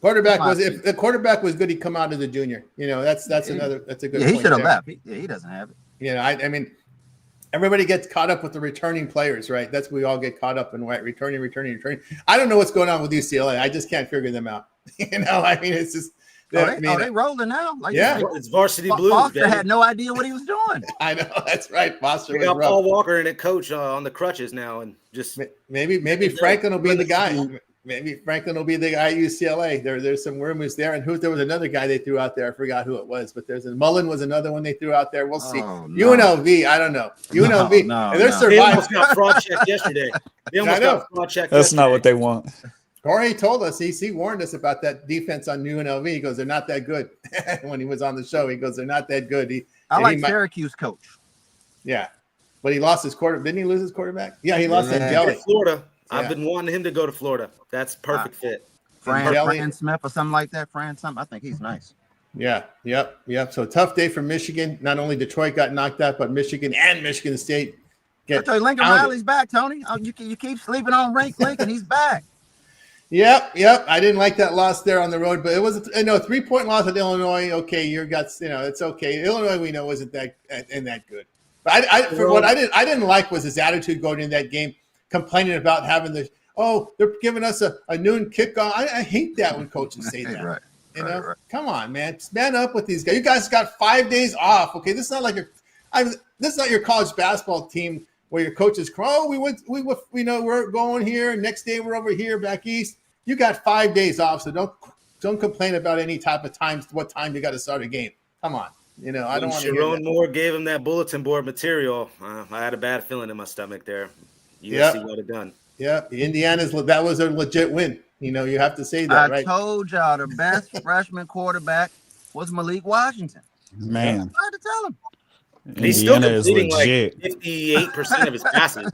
If the quarterback was good, he'd come out as a junior. That's a good point. Yeah, he should have there. left. He doesn't have it. I mean, everybody gets caught up with the returning players, right? That's what we all get caught up in, right? Returning. I don't know what's going on with UCLA. I just can't figure them out. It's just they rolling now. It's varsity blues. Foster had no idea what he was doing. I know that's right. Foster they got Paul Walker and a coach on the crutches now, and just maybe Franklin will be the guy. Maybe Franklin will be the guy at UCLA. There's some rumors there, and there was another guy they threw out there. I forgot who it was, but Mullen was another one they threw out there. We'll see. No. UNLV, I don't know. UNLV, and they're surviving. They almost got fraud checked yesterday. That's not what they want. Jorge told us, he warned us about that defense on UNLV. He goes, they're not that good. When he was on the show, he goes, they're not that good. I like Syracuse coach. Yeah, but he lost his quarterback. Didn't he lose his quarterback? Yeah, he lost that jelly. Florida. Yeah. I've been wanting him to go to Florida. That's perfect fit. Fran Smith or something like that. I think he's nice. Yeah, yep. So tough day for Michigan. Not only Detroit got knocked out, but Michigan and Michigan State get Lincoln Riley's back, Tony. You keep sleeping on Lincoln. He's back. Yep. I didn't like that loss there on the road, but it was a 3-point loss at Illinois. Okay, your guts, it's okay. Illinois, we know, isn't that good. But I didn't like was his attitude going into that game, complaining about having they're giving us a noon kickoff. I hate that when coaches say that. Right. Come on, man, man up with these guys. You guys got 5 days off. Okay, this is not like this is not your college basketball team where your coaches cry, we're going here. Next day we're over here back east. You got 5 days off, so don't complain about any type of times. What time you got to start a game? Come on, I don't want to hear that. Sharon Moore gave him that bulletin board material. I had a bad feeling in my stomach there. USC got it done. Yeah, that was a legit win. You have to say that, right? I told y'all the best freshman quarterback was Malik Washington. Man, I had to tell him. He's still completing like 58% of his passes.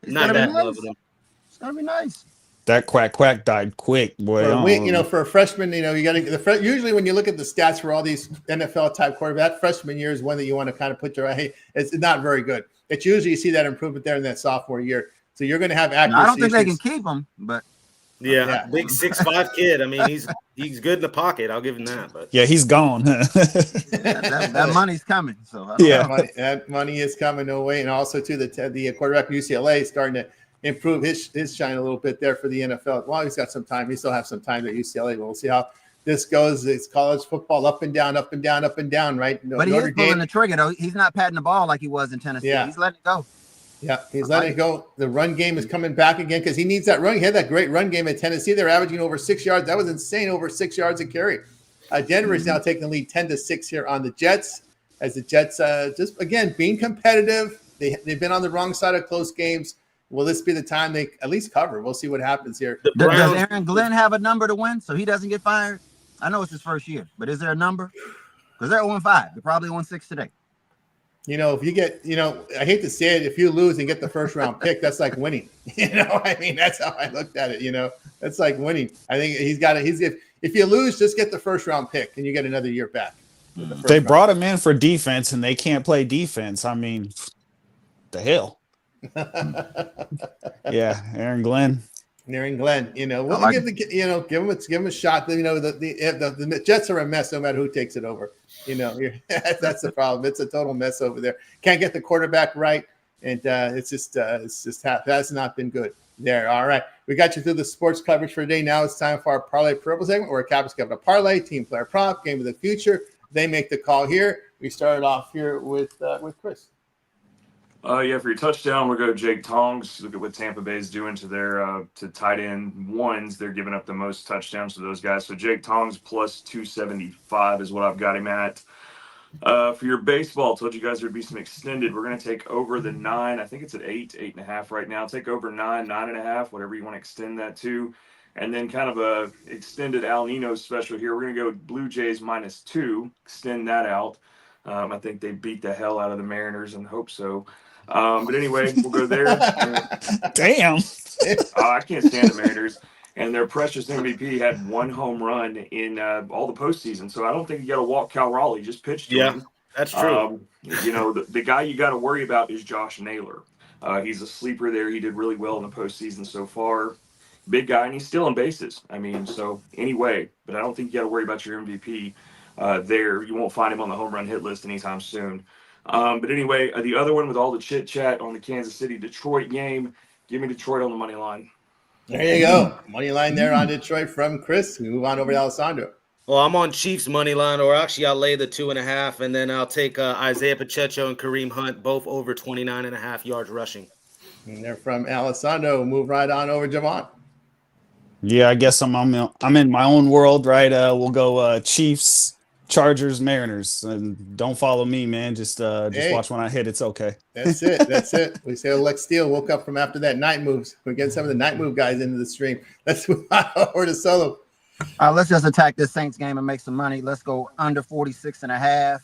Not bad love with him. It's gonna be nice. That quack died quick, boy. For a freshman, you got to usually when you look at the stats for all these NFL type quarterbacks, freshman year is one that you want to kind of put it's not very good. It's usually you see that improvement there in that sophomore year. So you're going to have accuracy. I don't think they can keep him, but big 6'5" kid. I mean, he's good in the pocket. I'll give him that. But yeah, he's gone. that money's coming. So that money is coming. No way. And also too, the quarterback UCLA is starting to improve his shine a little bit there for the NFL. Well, he's got some time. He still have some time at UCLA. We'll see how this goes. It's college football, up and down, right? But he is pulling the trigger, though. He's not patting the ball like he was in Tennessee. Yeah. He's letting it go. Yeah, he's letting it go. The run game is coming back again because he needs that run. He had that great run game at Tennessee. They're averaging over 6 yards. That was insane, over 6 yards a carry. Denver is now taking the lead 10-6 here on the Jets. As the Jets, just again being competitive. They've been on the wrong side of close games. Will this be the time they at least cover? We'll see what happens here. Does Aaron Glenn have a number to win so he doesn't get fired? I know it's his first year, but is there a number? because they're 0-5. They're probably 0-6 today. If you get, I hate to say it, if you lose and get the first round pick, that's like winning. That's how I looked at it. That's like winning. I think if you lose, just get the first round pick and you get another year back. They brought him in for defense and they can't play defense. I mean, the hell. Yeah, Aaron Glenn. We'll give him a shot. The Jets are a mess no matter who takes it over. That's the problem. It's a total mess over there. Can't get the quarterback right, and that's not been good there. All right, we got you through the sports coverage for today. Now it's time for our parlay purple segment, where Captain's got a parlay, team player prop, game of the future. They make the call here. We started off here with Chris. For your touchdown, we'll go Jake Tongs. Look at what Tampa Bay is doing to their to tight end ones. They're giving up the most touchdowns to those guys. So Jake Tongs plus 275 is what I've got him at. For your baseball, I told you guys there'd be some extended. We're going to take over the 9. I think it's at 8.5 right now. Take over 9, 9.5, whatever you want to extend that to. And then kind of a extended Al Nino special here. We're going to go Blue Jays -2, extend that out. I think they beat the hell out of the Mariners and hope so. But anyway, we'll go there. Damn. I can't stand the Mariners. And their precious MVP had 1 home run in all the postseason. So I don't think you got to walk Cal Raleigh. Just pitch to him. That's true. The guy you got to worry about is Josh Naylor. He's a sleeper there. He did really well in the postseason so far. Big guy, and he's still in bases. So anyway, but I don't think you got to worry about your MVP there. You won't find him on the home run hit list anytime soon. But anyway, the other one with all the chit chat on the Kansas City-Detroit game, give me Detroit on the money line. There you go. Money line there on Detroit from Chris. We move on over to Alessandro. Well, I'm on Chiefs money line, or actually I'll lay the 2.5, and then I'll take Isaiah Pacheco and Kareem Hunt, both over 29.5 yards rushing. And they're from Alessandro. We'll move right on over Javon. Yeah, I guess I'm in my own world, right? We'll go Chiefs, Chargers, Mariners, and don't follow me, man. Just watch when I hit. It's okay. That's it. We say Lex Steele woke up from after that night moves. We're getting some of the night move guys into the stream. Let's move on over to Solo. Let's just attack this Saints game and make some money. Let's go under 46.5.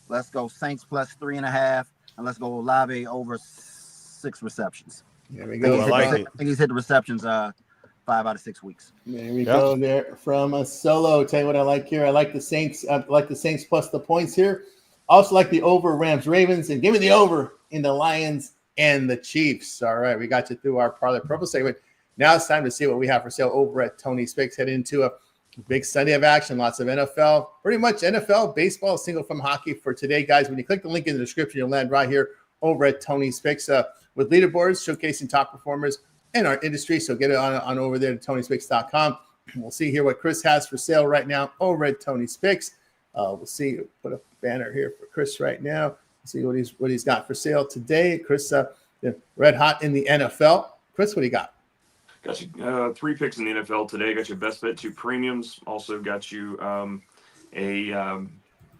Let's go Saints plus 3.5, and let's go Olave over 6 receptions. There we go. I think he's hit the receptions 5 out of 6 weeks. There we go. There from a Solo. Tell you what I like here. I like the Saints. I like the Saints plus the points here. Also like the over Rams Ravens, and give me the over in the Lions and the Chiefs. All right, we got you through our parlay purple segment. Now it's time to see what we have for sale over at Tony's Picks. Head into a big Sunday of action. Lots of NFL, pretty much NFL, baseball, single from hockey for today, guys. When you click the link in the description, you'll land right here over at Tony's Picks with leaderboards showcasing top performers in our industry. So get it on over there to Tony'sPicks.com. We'll see here what Chris has for sale right now over at Tony's Picks. We'll see. Put a banner here for Chris right now. See what he's got for sale today. Chris, red hot in the NFL. Chris, what do you got? Got you 3 picks in the NFL today. Got your best bet 2 premiums. Also got you a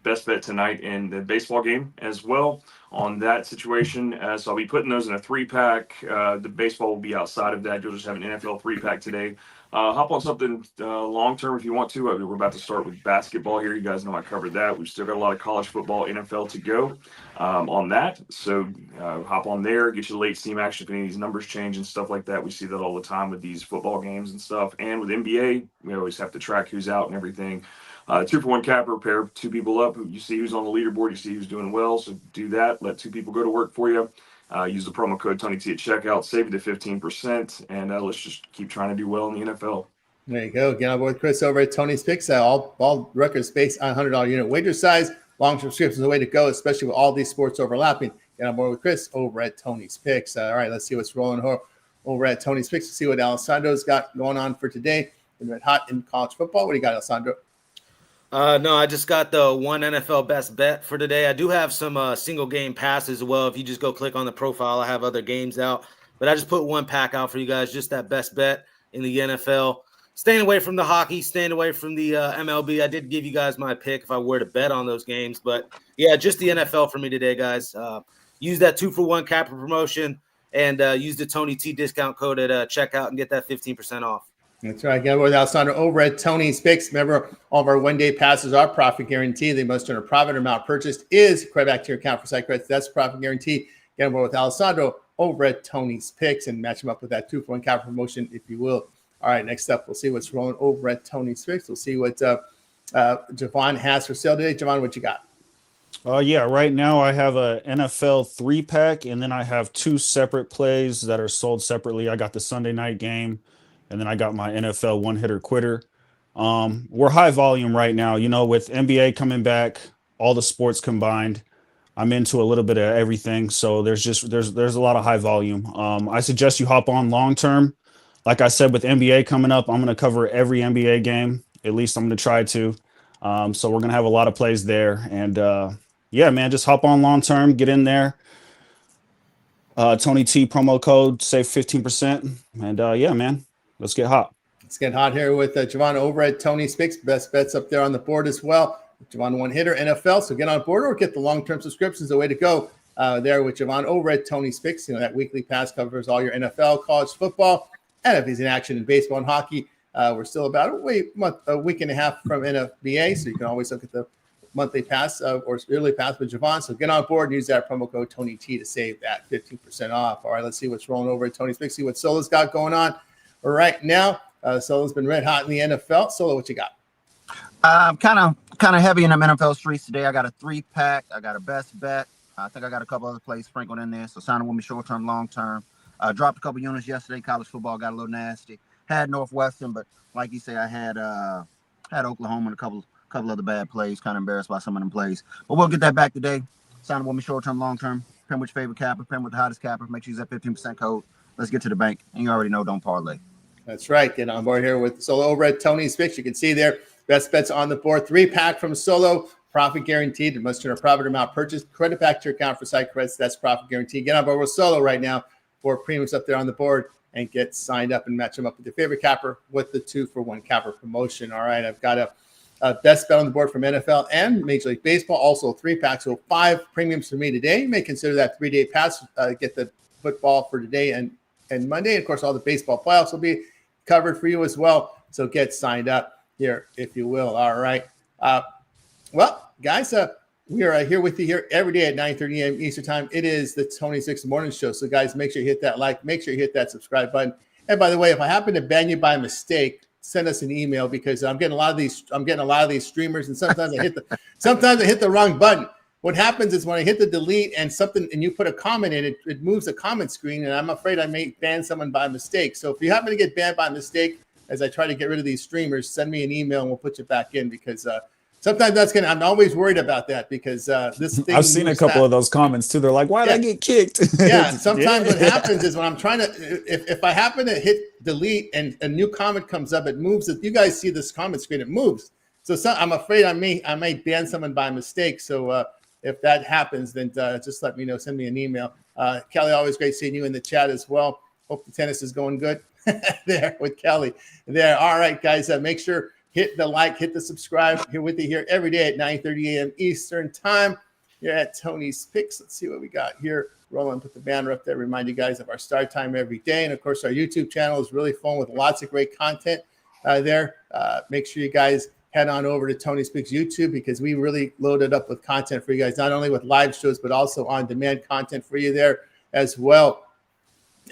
best bet tonight in the baseball game as well on that situation. So I'll be putting those in a 3-pack. The baseball will be outside of that. You'll just have an NFL 3-pack today. Hop on something long-term if you want to. We're about to start with basketball here. You guys know I covered that. We've still got a lot of college football, NFL to go on that. So hop on there, get you the late steam action if any of these numbers change and stuff like that. We see that all the time with these football games and stuff. And with NBA, we always have to track who's out and everything. 2-for-1 capper, pair 2 people up. You see who's on the leaderboard. You see who's doing well. So do that. Let 2 people go to work for you. Use the promo code TonyT at checkout. Save you the 15%. And let's just keep trying to do well in the NFL. There you go. Get on board with Chris over at Tony's Picks. All records based on $100 unit wager size. Long subscriptions is the way to go, especially with all these sports overlapping. Get on board with Chris over at Tony's Picks. All right, let's see what's rolling over at Tony's Picks to see what Alessandro's got going on for today. Red hot in college football. What do you got, Alessandro? No, I just got the one NFL best bet for today. I do have some single game passes as well. If you just go click on the profile, I have other games out. But I just put 1 pack out for you guys, just that best bet in the NFL. Staying away from the hockey, staying away from the MLB. I did give you guys my pick if I were to bet on those games. But, yeah, just the NFL for me today, guys. Use that 2-for-1 capper promotion and use the Tony T discount code at checkout and get that 15% off. That's right. Again, with Alessandro over at Tony's Picks. Remember, all of our one-day passes are profit guaranteed. They must earn a profit. Amount purchased is credit back to your account for site credits. That's profit guarantee. Again, we're with Alessandro over at Tony's Picks and match them up with that 2-for-1 capital promotion, if you will. All right, next up, we'll see what's rolling over at Tony's Picks. We'll see what Javon has for sale today. Javon, what you got? Yeah, right now I have a NFL 3-pack, and then I have 2 separate plays that are sold separately. I got the Sunday night game, and then I got my NFL one-hitter quitter. We're high volume right now, with NBA coming back, all the sports combined. I'm into a little bit of everything, so there's a lot of high volume. I suggest you hop on long term. Like I said, with NBA coming up, I'm going to cover every NBA game. At least I'm going to try to. So we're going to have a lot of plays there, and yeah, man, just hop on long term, get in there. Tony T promo code, save 15%, and yeah, man, let's get hot. Let's get hot here with Javon over at Tony's Picks. Best bets up there on the board as well. Javon, one hitter, NFL. So get on board or get the long-term subscriptions. The way to go there with Javon over at Tony's Picks. That weekly pass covers all your NFL, college football, and if he's in action in baseball and hockey. We're still about a week and a half from NBA, so you can always look at the monthly pass or yearly pass with Javon. So get on board and use that promo code Tony T to save that 15% off. All right, let's see what's rolling over at Tony's Picks. See what Solo's got going on right now. Solo's been red hot in the NFL. Solo, what you got? Kind of heavy in the NFL streets today. I got a 3-pack. I got a best bet. I think I got a couple other plays sprinkled in there. So sign with me short-term, long-term. Dropped a couple units yesterday. College football got a little nasty. Had Northwestern, but like you say, I had Oklahoma and a couple other bad plays. Kind of embarrassed by some of them plays. But we'll get that back today. Sign with me short-term, long-term. Pin with your favorite capper. Pin with the hottest capper. Make sure you use that 15% code. Let's get to the bank. And you already know, don't parlay. That's right. Get on board here with Solo over at Tony's Picks. You can see there, best bets on the board. 3-pack from Solo. Profit guaranteed. It must turn a profit amount purchased. Credit back to your account for site credits. That's profit guaranteed. Get on board with Solo right now for premiums up there on the board and get signed up and match them up with your favorite capper with the 2-for-1 capper promotion. All right. I've got a best bet on the board from NFL and Major League Baseball. Also 3-pack. So 5 premiums for me today. You may consider that 3-day pass. Get the football for today and Monday. And of course, all the baseball playoffs will be covered for you as well. So get signed up here, if you will. All right. Well, guys, we are here with you here every day at 9:30 a.m. Eastern time. It is the Tony 6 Morning Show. So, guys, make sure you hit that like. Make sure you hit that subscribe button. And by the way, if I happen to ban you by mistake, send us an email because I'm getting a lot of these streamers, and sometimes I hit the wrong button. What happens is when I hit the delete and you put a comment in it moves the comment screen, and I'm afraid I may ban someone by mistake. So if you happen to get banned by mistake, as I try to get rid of these streamers, send me an email and we'll put you back in because sometimes I'm always worried about that because this thing. I've seen a couple of those comments too. They're like, "Why did I get kicked?" Yeah. Sometimes what happens is when I'm trying to, if I happen to hit delete and a new comment comes up, it moves. If you guys see this comment screen, it moves. So I'm afraid I may ban someone by mistake. So if that happens, then just let me know. Send me an email. Kelly, always great seeing you in the chat as well. Hope the tennis is going good there with Kelly. There. All right, guys. Make sure. Hit the like, hit the subscribe. Here with you here every day at 9:30 a.m. Eastern time. You're at Tony's Picks. Let's see what we got here. Roland, put the banner up there. Remind you guys of our start time every day. And, of course, our YouTube channel is really fun with lots of great content there. Make sure you guys head on over to Tony's Picks YouTube because we really loaded up with content for you guys, not only with live shows, but also on-demand content for you there as well.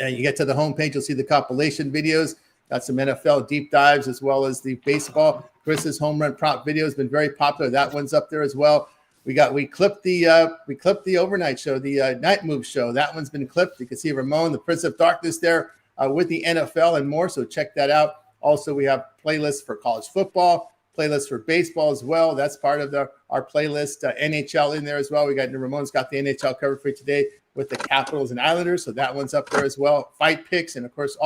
And you get to the homepage, you'll see the compilation videos. Got some NFL deep dives as well as the baseball. Chris's home run prop video has been very popular. That one's up there as well. We clipped the overnight show, the night move show. That one's been clipped. You can see Ramon, the Prince of Darkness there with the NFL and more. So check that out. Also, we have playlists for college football, playlists for baseball as well. That's part of our playlist. NHL in there as well. We got Ramon's got the NHL covered for you today with the Capitals and Islanders. So that one's up there as well. Fight picks and of course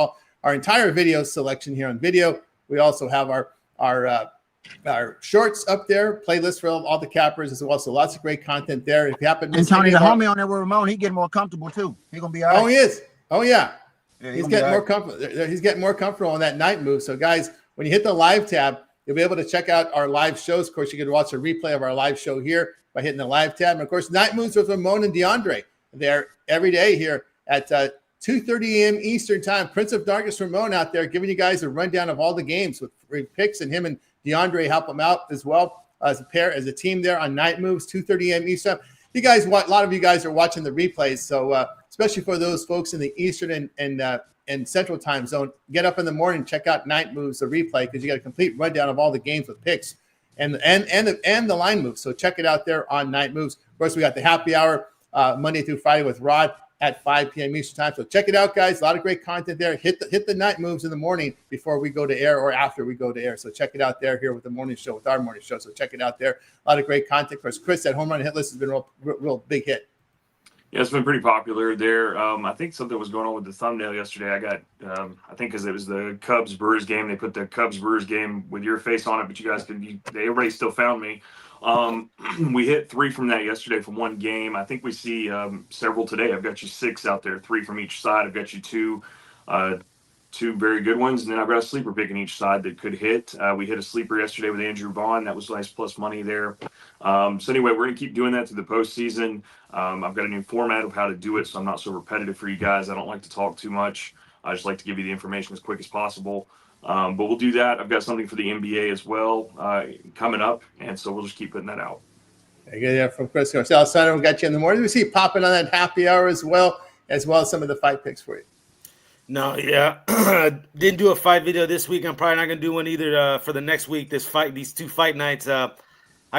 our entire video selection here on video. We also have our shorts up there, playlist for all the cappers as well. So lots of great content there. If you happen to miss Tony, the homie on there with Ramon, he getting more comfortable too. He gonna be all right. Oh, he is. Oh, yeah. He's getting more comfortable. He's getting more comfortable on that night move. So guys, when you hit the live tab, you'll be able to check out our live shows. Of course, you can watch a replay of our live show here by hitting the live tab. And of course, night moves with Ramon and DeAndre. They're every day here at 2:30 a.m. Eastern time. Prince of Darkness Ramon out there giving you guys a rundown of all the games with free picks, and him and DeAndre help him out as well as a pair, as a team there on Night Moves, 2:30 a.m. Eastern. You guys, a lot of you guys are watching the replays, so especially for those folks in the Eastern and Central time zone, get up in the morning, check out Night Moves, the replay, because you got a complete rundown of all the games with picks and the line moves. So check it out there on Night Moves. Of course, we got the happy hour Monday through Friday with Rod at 5 p.m. Eastern time. So check it out, guys. A lot of great content there. Hit the Night Moves in the morning before we go to air or after we go to air. So check it out there here with the morning show, with our morning show. So check it out there. A lot of great content. Of course, Chris, that home run hit list has been real big hit. Yeah, it's been pretty popular there. I think something was going on with the thumbnail yesterday. I got, I think because it was the Cubs-Brewers game, they put the Cubs-Brewers game with your face on it, but you guys everybody still found me. We hit 3 from that yesterday from one game. I think we see several today. I've got you 6 out there, 3 from each side. I've got you 2 very good ones, and then I've got a sleeper pick in each side that could hit. We hit a sleeper yesterday with Andrew Vaughn. That was nice plus money there. So anyway, we're going to keep doing that through the postseason. I've got a new format of how to do it, so I'm not so repetitive for you guys. I don't like to talk too much. I just like to give you the information as quick as possible. But we'll do that. I've got something for the NBA as well coming up, and so we'll just keep putting that out. Very good. Yeah, from Chris Garcia. We got you in the morning. We see you popping on that happy hour as well as some of the fight picks for you. No, yeah. Didn't do a fight video this week. I'm probably not going to do one either for the next week. These 2 fight nights. I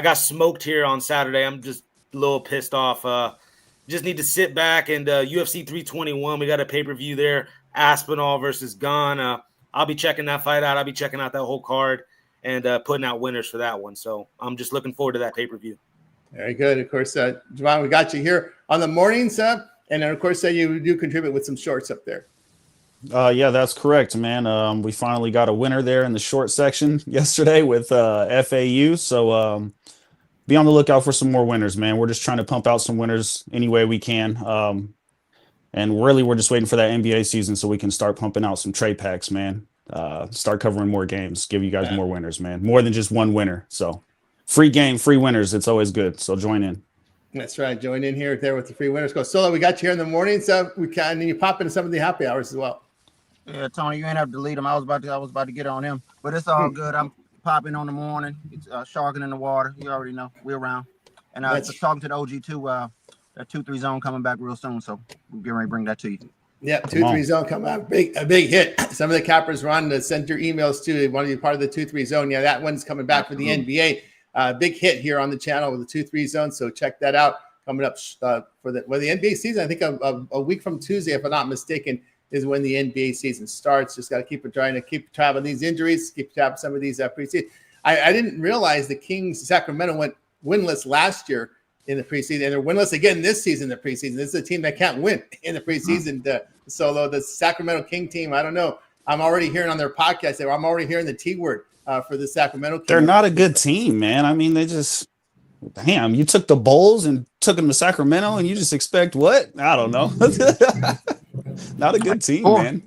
got smoked here on Saturday. I'm just a little pissed off. Just need to sit back and UFC 321. We got a pay-per-view there. Aspinall versus Gunn. I'll be checking that fight out. I'll be checking out that whole card and putting out winners for that one. So I'm just looking forward to that pay-per-view. Very good. Of course, Javon, we got you here on the mornings. And then, of course, you do contribute with some shorts up there. Yeah, that's correct, man. We finally got a winner there in the short section yesterday with FAU. So be on the lookout for some more winners, man. We're just trying to pump out some winners any way we can. And really, we're just waiting for that NBA season so we can start pumping out some trade packs, man. Start covering more games, give you guys more winners, man. More than just one winner. So free game, free winners. It's always good. So join in. That's right. Join in here there with the free winners. Go Solo. We got you here in the morning, so we can, and you pop into some of the happy hours as well. Yeah, Tony, you ain't have to delete him. I was about to get on him, but it's all good. I'm popping on the morning. It's sharking in the water. You already know we're around. And talking to the OG too. That 2-3 zone coming back real soon, so we're getting ready to bring that to you. Yeah, 2-3 zone coming out. A big hit. Some of the cappers were on to send your emails too. They want to be part of the 2-3 zone. Yeah, that one's coming back for the NBA. Big hit here on the channel with the 2-3 zone. So check that out. Coming up for the NBA season. I think a week from Tuesday, if I'm not mistaken, is when the NBA season starts. Just got to keep tab on these injuries, keep tab on some of these preseason. I didn't realize the Kings, Sacramento went winless last year in the preseason, and they're winless again this season in the preseason. This is a team that can't win in the preseason. Solo, the Sacramento King team, I don't know. I'm already hearing on their podcast there. I'm already hearing the T word for the Sacramento King. They're not a good team, man. I mean, they just, damn, you took the Bulls and took them to Sacramento, and you just expect what? I don't know. Not a good team, man.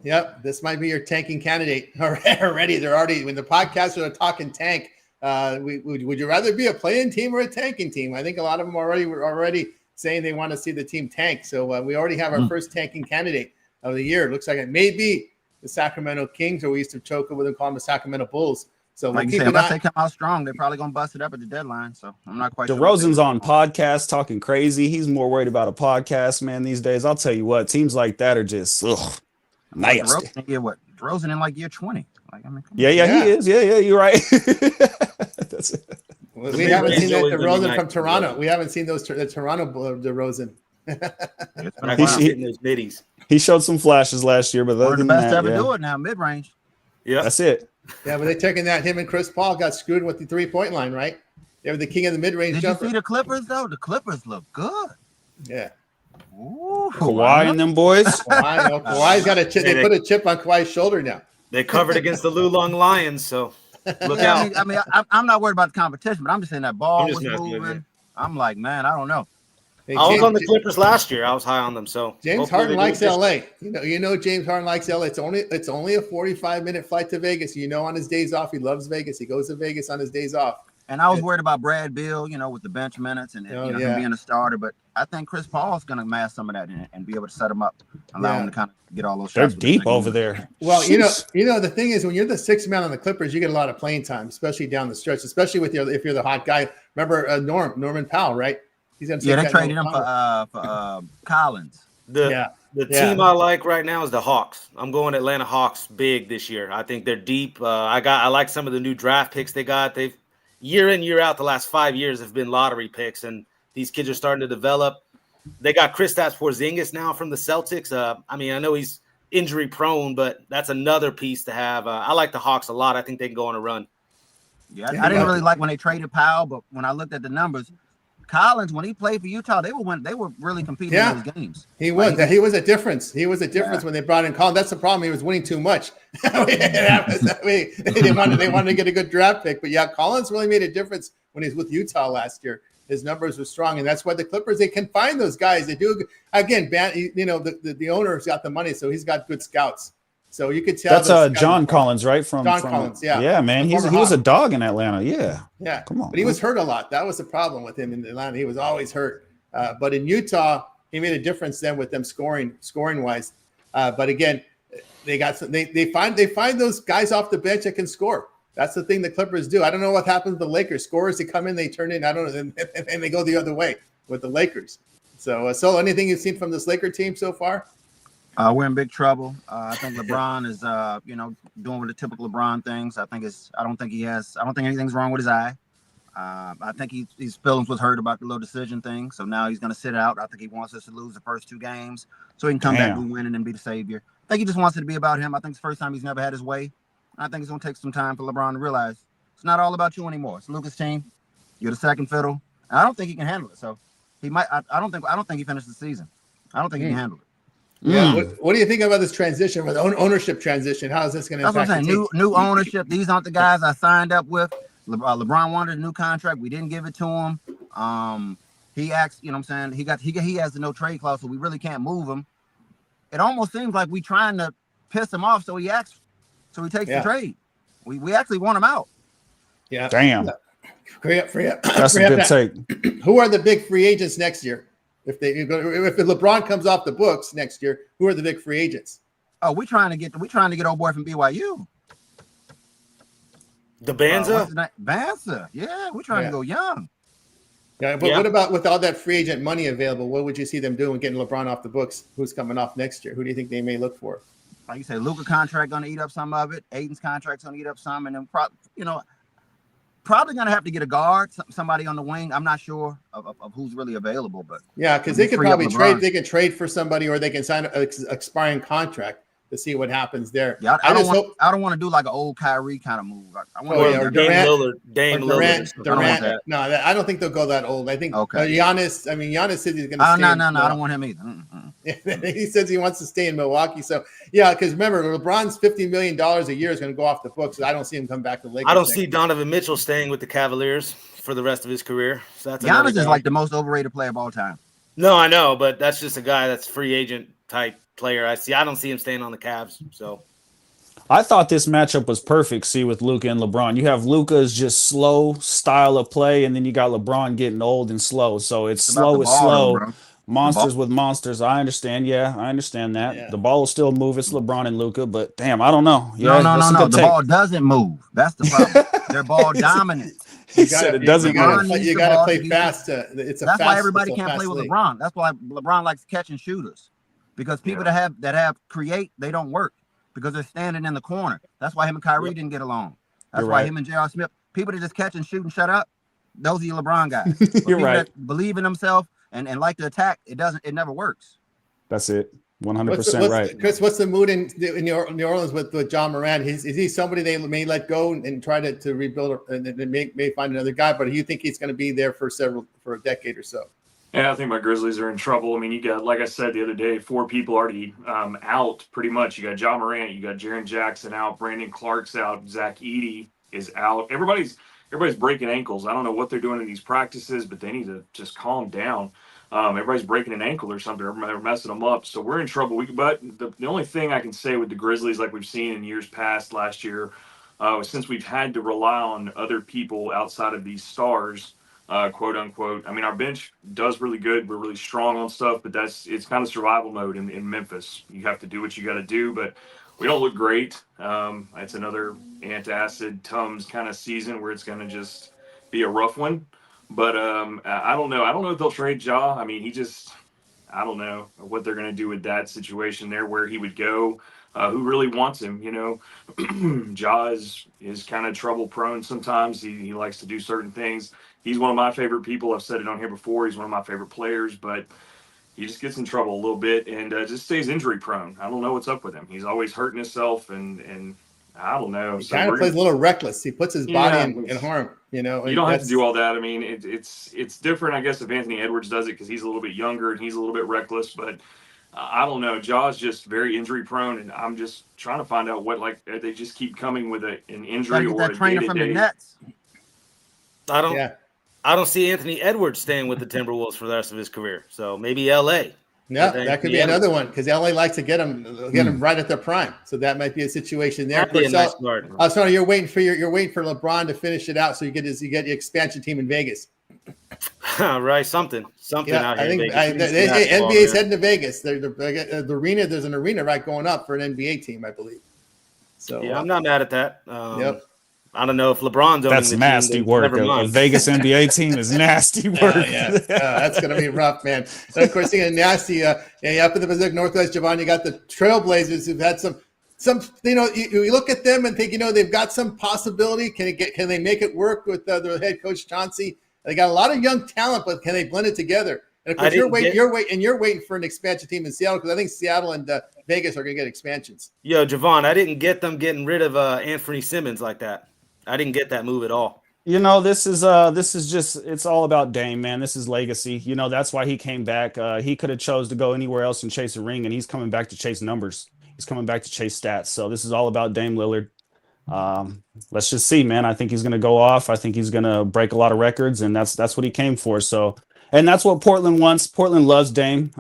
Yep, this might be your tanking candidate already. They're already, when the podcasters are talking tank, would you rather be a play-in team or a tanking team? I think a lot of them were already saying they want to see the team tank. So we already have our first tanking candidate of the year. It looks like it may be the Sacramento Kings, or we used to choke with them, call them the Sacramento Bulls. So like you said, unless they come out strong, they're probably gonna bust it up at the deadline. So I'm not quite sure. DeRozan's on podcast talking crazy. He's more worried about a podcast, man, these days. I'll tell you what, teams like that are just nasty. DeRozan in like year 20. Like, I mean, yeah, he is. Yeah, you're right. That's it. We haven't seen that DeRozan from Toronto. We haven't seen the Toronto DeRozan. He showed some flashes last year, but they're the best to ever do it now, mid-range. Yeah, that's it. Yeah, but they're taking that. Him and Chris Paul got screwed with the 3-point line, right? They were the king of the mid-range jumper. Did you see the Clippers, though? The Clippers look good. Yeah. Ooh, Kawhi and them boys. Kawhi's got a chip. They put a chip on Kawhi's shoulder now. They covered against the Lulong Lions, so look out. I'm not worried about the competition, but I'm just saying that ball was moving. I'm like, man, I don't know. Hey, I was on the Clippers last year. I was high on them. So James Harden likes LA. You know James Harden likes LA. It's only a 45-minute flight to Vegas. On his days off, he loves Vegas. He goes to Vegas on his days off. And I was worried about Brad Beal, with the bench minutes and him being a starter. But I think Chris Paul's going to mask some of that and be able to set him up, allow him to kind of get all those shots. They're deep over there. Well, the thing is, when you're the sixth man on the Clippers, you get a lot of playing time, especially down the stretch, especially if you're the hot guy. Remember Norman Powell, right? He's going to they traded him for Collins. The team I like right now is the Hawks. I'm going Atlanta Hawks big this year. I think they're deep. I like some of the new draft picks they got. They've year in, year out, the last 5 years have been lottery picks, and these kids are starting to develop. They got Kristaps Porzingis now from the Celtics. I know he's injury prone, but that's another piece to have. I like the Hawks a lot. I think they can go on a run. Yeah, I didn't really like when they traded Powell, but when I looked at the numbers, Collins, when he played for Utah, they were really competing in those games. He was a difference. He was a difference when they brought in Collins. That's the problem. He was winning too much. They wanted to get a good draft pick, but Collins really made a difference when he was with Utah last year. His numbers were strong, and that's why the Clippers, they can find those guys. They do again. The owner's got the money, so he's got good scouts. So you could tell that's John Collins, right? From Collins, yeah, man. He was a dog in Atlanta. Yeah, come on. But he was hurt a lot. That was the problem with him in Atlanta. He was always hurt. But in Utah, he made a difference then with them scoring wise. But again, they find those guys off the bench that can score. That's the thing the Clippers do. I don't know what happens to the Lakers. Scorers, they come in, they turn in. I don't know, and they go the other way with the Lakers. So, anything you've seen from this Laker team so far? We're in big trouble. I think LeBron is, doing the typical LeBron things. I don't think anything's wrong with his eye. I think his feelings was hurt about the little decision thing. So now he's going to sit out. I think he wants us to lose the first 2 games so he can come back and win and then be the savior. I think he just wants it to be about him. I think it's the first time he's never had his way. I think it's going to take some time for LeBron to realize it's not all about you anymore. It's Luka's team. You're the second fiddle. And I don't think he can handle it. So he might. I don't think he finished the season. I don't think he can handle it. Yeah. What do you think about this transition, with ownership transition? How is this going to impact? That's what I'm saying. New ownership. These aren't the guys I signed up with. LeBron wanted a new contract. We didn't give it to him. He asked, he has the no trade clause, so we really can't move him. It almost seems like we trying to piss him off, so he takes the trade. We actually want him out. Yeah. Damn. Free up. That's a good take. Who are the big free agents next year? If LeBron comes off the books next year, who are the big free agents? Oh, we're trying to get old boy from BYU. The Banza? Banza. Yeah, we're trying to go young. Yeah, but what about with all that free agent money available? What would you see them doing getting LeBron off the books? Who's coming off next year? Who do you think they may look for? Like you say, Luka contract going to eat up some of it. Aiden's contract's going to eat up some, and then probably going to have to get a guard, somebody on the wing. I'm not sure of who's really available, but because they could probably trade. They can trade for somebody, or they can sign an expiring contract to see what happens there. Yeah, I don't want to do like an old Kyrie kind of move. I want Dame Lillard. Durant. No, I don't think they'll go that old. I think Giannis. I mean, Giannis says he's going to. No, I don't want him either. He says he wants to stay in Milwaukee. So because remember, LeBron's $50 million a year is going to go off the books. So I don't see him come back to Lakers. I don't see Donovan Mitchell staying with the Cavaliers for the rest of his career. So that's Giannis is like the most overrated player of all time. No, I know, but that's just a guy that's free agent type player. I don't see him staying on the Cavs. So I thought this matchup was perfect. See, with Luka and LeBron, you have Luka's just slow style of play, and then you got LeBron getting old and slow. So it's slow is slow. Bro. Monsters with monsters. I understand. Yeah, I understand that. Yeah. The ball will still move. It's LeBron and Luka, but damn, I don't know. Yeah, no. The ball doesn't move. That's the problem. They're ball dominant. He said it doesn't move. You got to play fast. That's why everybody can't play with LeBron. That's why LeBron likes catching shooters, because people that have create, they don't work because they're standing in the corner. That's why him and Kyrie didn't get along. That's why him and J.R. Smith, people that just catch and shoot and shut up, those are your LeBron guys. You're right. That believe in themselves and like to attack, it never works. That's it. 100% right. Chris, what's the mood in New Orleans with John Moran? Is he somebody they may let go and try to rebuild and may find another guy? But do you think he's going to be there for a decade or so? Yeah, I think my Grizzlies are in trouble. I mean, you got, like I said the other day, 4 people already out pretty much. You got John Morant, you got Jaren Jackson out, Brandon Clark's out, Zach Edey is out. Everybody's breaking ankles. I don't know what they're doing in these practices, but they need to just calm down. Everybody's breaking an ankle or something. They're messing them up. So we're in trouble. But the only thing I can say with the Grizzlies, like we've seen in years past, last year, since we've had to rely on other people outside of these stars, quote unquote. I mean, our bench does really good. We're really strong on stuff, but it's kind of survival mode in Memphis. You have to do what you got to do, but we don't look great. It's another antacid Tums kind of season where it's going to just be a rough one. But I don't know. I don't know if they'll trade Ja. I mean, I don't know what they're going to do with that situation there, where he would go. Who really wants him? Ja is kind of trouble prone sometimes. He likes to do certain things. He's one of my favorite people. I've said it on here before. He's one of my favorite players, but he just gets in trouble a little bit and just stays injury prone. I don't know what's up with him. He's always hurting himself, and I don't know. He kind of plays a little reckless. He puts his body in harm. You don't have to do all that. I mean, it's different, I guess, if Anthony Edwards does it because he's a little bit younger and he's a little bit reckless. But I don't know. Ja's just very injury prone, and I'm just trying to find out what they just keep coming with an injury or that trainer from the Nets. I don't see Anthony Edwards staying with the Timberwolves for the rest of his career. So maybe L.A. Yeah, that could be another one because LA likes to get them right at their prime. So that might be a situation there. Sorry, you're waiting for LeBron to finish it out so you get the expansion team in Vegas. Right, something yeah, out here. NBA's heading to Vegas. The arena, there's an arena right going up for an NBA team, I believe. So yeah, I'm not mad at that. Yep. I don't know if LeBron's owning that's the nasty team, work. A Vegas NBA team is nasty work. That's going to be rough, man. And of course, nasty. Up in the Pacific Northwest, Javon, you got the Trailblazers who've had some. You look at them and think, they've got some possibility. Can they make it work with their head coach Chauncey? They got a lot of young talent, but can they blend it together? And of course, you're waiting for an expansion team in Seattle because I think Seattle and Vegas are going to get expansions. Yo, Javon, I didn't get them getting rid of Anthony Simmons like that. I didn't get that move at all. This is just, it's all about Dame, man. This is legacy. That's why he came back. He could have chose to go anywhere else and chase a ring, and he's coming back to chase numbers. He's coming back to chase stats. So this is all about Dame Lillard. Let's just see, man. I think he's going to go off. I think he's going to break a lot of records, and that's what he came for. So, and that's what Portland wants. Portland loves Dame.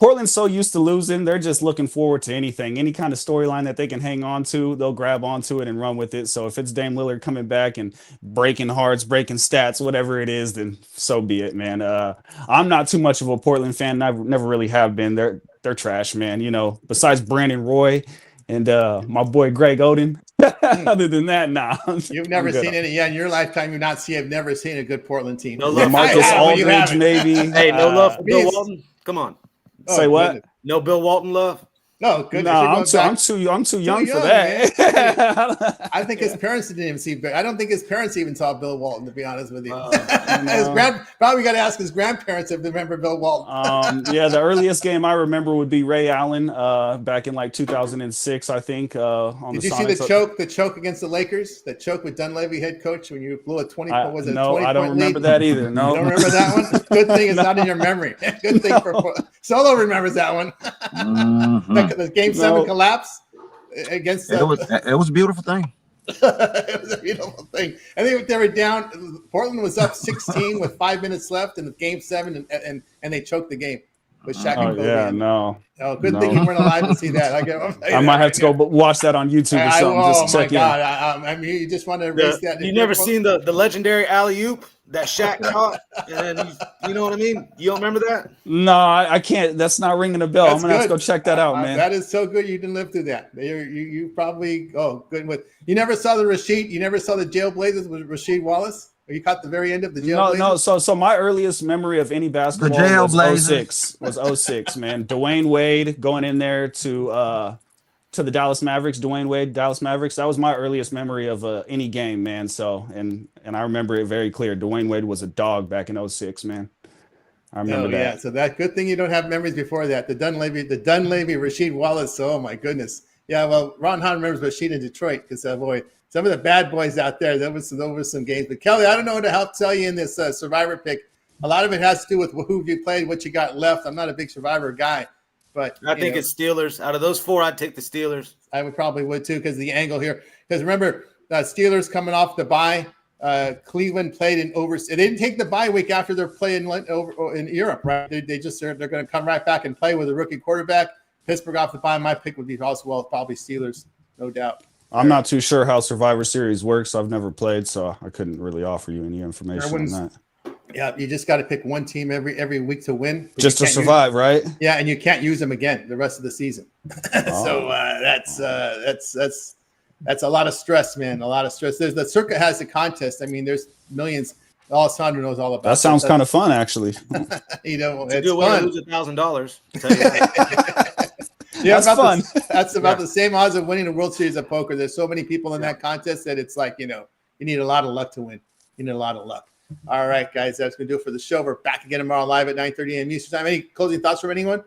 Portland's so used to losing, they're just looking forward to anything, any kind of storyline that they can hang on to, they'll grab onto it and run with it. So if it's Dame Lillard coming back and breaking hearts, breaking stats, whatever it is, then so be it, man. I'm not too much of a Portland fan. I never really have been. They're trash, man. Besides Brandon Roy and my boy Greg Oden. Other than that, nah. You've never seen any. Yeah, in your lifetime, you've never seen a good Portland team. No love, Marcus Aldridge, maybe. Hey, no love for Bill Walton. Come on. Say what? Goodness. No Bill Walton love. No, good. No, I'm too young for that. I think his parents didn't even see. I don't think his parents even saw Bill Walton. To be honest with you, probably got to ask his grandparents if they remember Bill Walton. The earliest game I remember would be Ray Allen back in like 2006, I think. Did you see the choke against the Lakers? The choke with Dunleavy head coach when you blew a 20 point? Was it no, 20 I don't remember that either. No, you don't remember that one. Good thing it's not in your memory. Good thing for Solo remembers that one. The Game 7 collapse against it was a beautiful thing. It was a beautiful thing. I think they were down. Portland was up 16 with 5 minutes left in the Game 7, and they choked the game with Shaq and Kobe. Yeah, no. Oh, good thing you weren't alive to see that. I might have to go watch that on YouTube or something. Just check in. I mean, you just want to erase that. You never seen the legendary alley-oop that Shaq caught? And you know what I mean? You don't remember that? No, I can't. That's not ringing a bell. I'm going to have to go check that out, man. That is so good you didn't live through that. You probably, good with. You never saw the Jailblazers with Rasheed Wallace? Or you caught the very end of the Jailblazers? No. So my earliest memory of any basketball was 06, man. Dwayne Wade going in there to the Dallas Mavericks. Dwayne Wade, Dallas Mavericks. That was my earliest memory of any game, man. So and I remember it very clear. Dwayne Wade was a dog back in 06, man. I remember that. Yeah, so that good thing you don't have memories before that. The Dunleavy, Rasheed Wallace. Oh my goodness. Yeah, well, Ron Hahn remembers Rasheed in Detroit because boy, some of the bad boys out there. There was some games. But Kelly, I don't know what to help tell you in this Survivor pick. A lot of it has to do with who you played, what you got left. I'm not a big Survivor guy. But I think it's Steelers. Out of those four, I'd take the Steelers. I probably would too because the angle here. Because remember, Steelers coming off the bye. Cleveland played in overseas. They didn't take the bye week after they're playing over in Europe, right? They're going to come right back and play with a rookie quarterback. Pittsburgh off the bye. My pick would be also probably Steelers, no doubt. I'm not too sure how Survivor Series works. I've never played, so I couldn't really offer you any information on that. Yeah, you just got to pick one team every week to win. Just to survive, right? Yeah, and you can't use them again the rest of the season. So that's a lot of stress, man. A lot of stress. The circuit has a contest. I mean, there's millions. Alessandro knows all about that. Sounds kind of fun, actually. You know, it's a it's good way fun. to lose $1,000. Yeah, that's fun. That's about the same odds of winning the World Series of Poker. There's so many people in that contest that it's like, you know, you need a lot of luck to win. You need a lot of luck. All right, guys, that's going to do it for the show. We're back again tomorrow live at 9:30 a.m. Eastern Time. Any closing thoughts from anyone?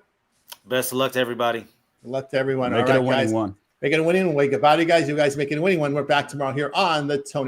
Best of luck to everybody. Good luck to everyone. Make it a winning one. Make it a winning one. Goodbye to you guys. You guys make it a winning one. We're back tomorrow here on the Tony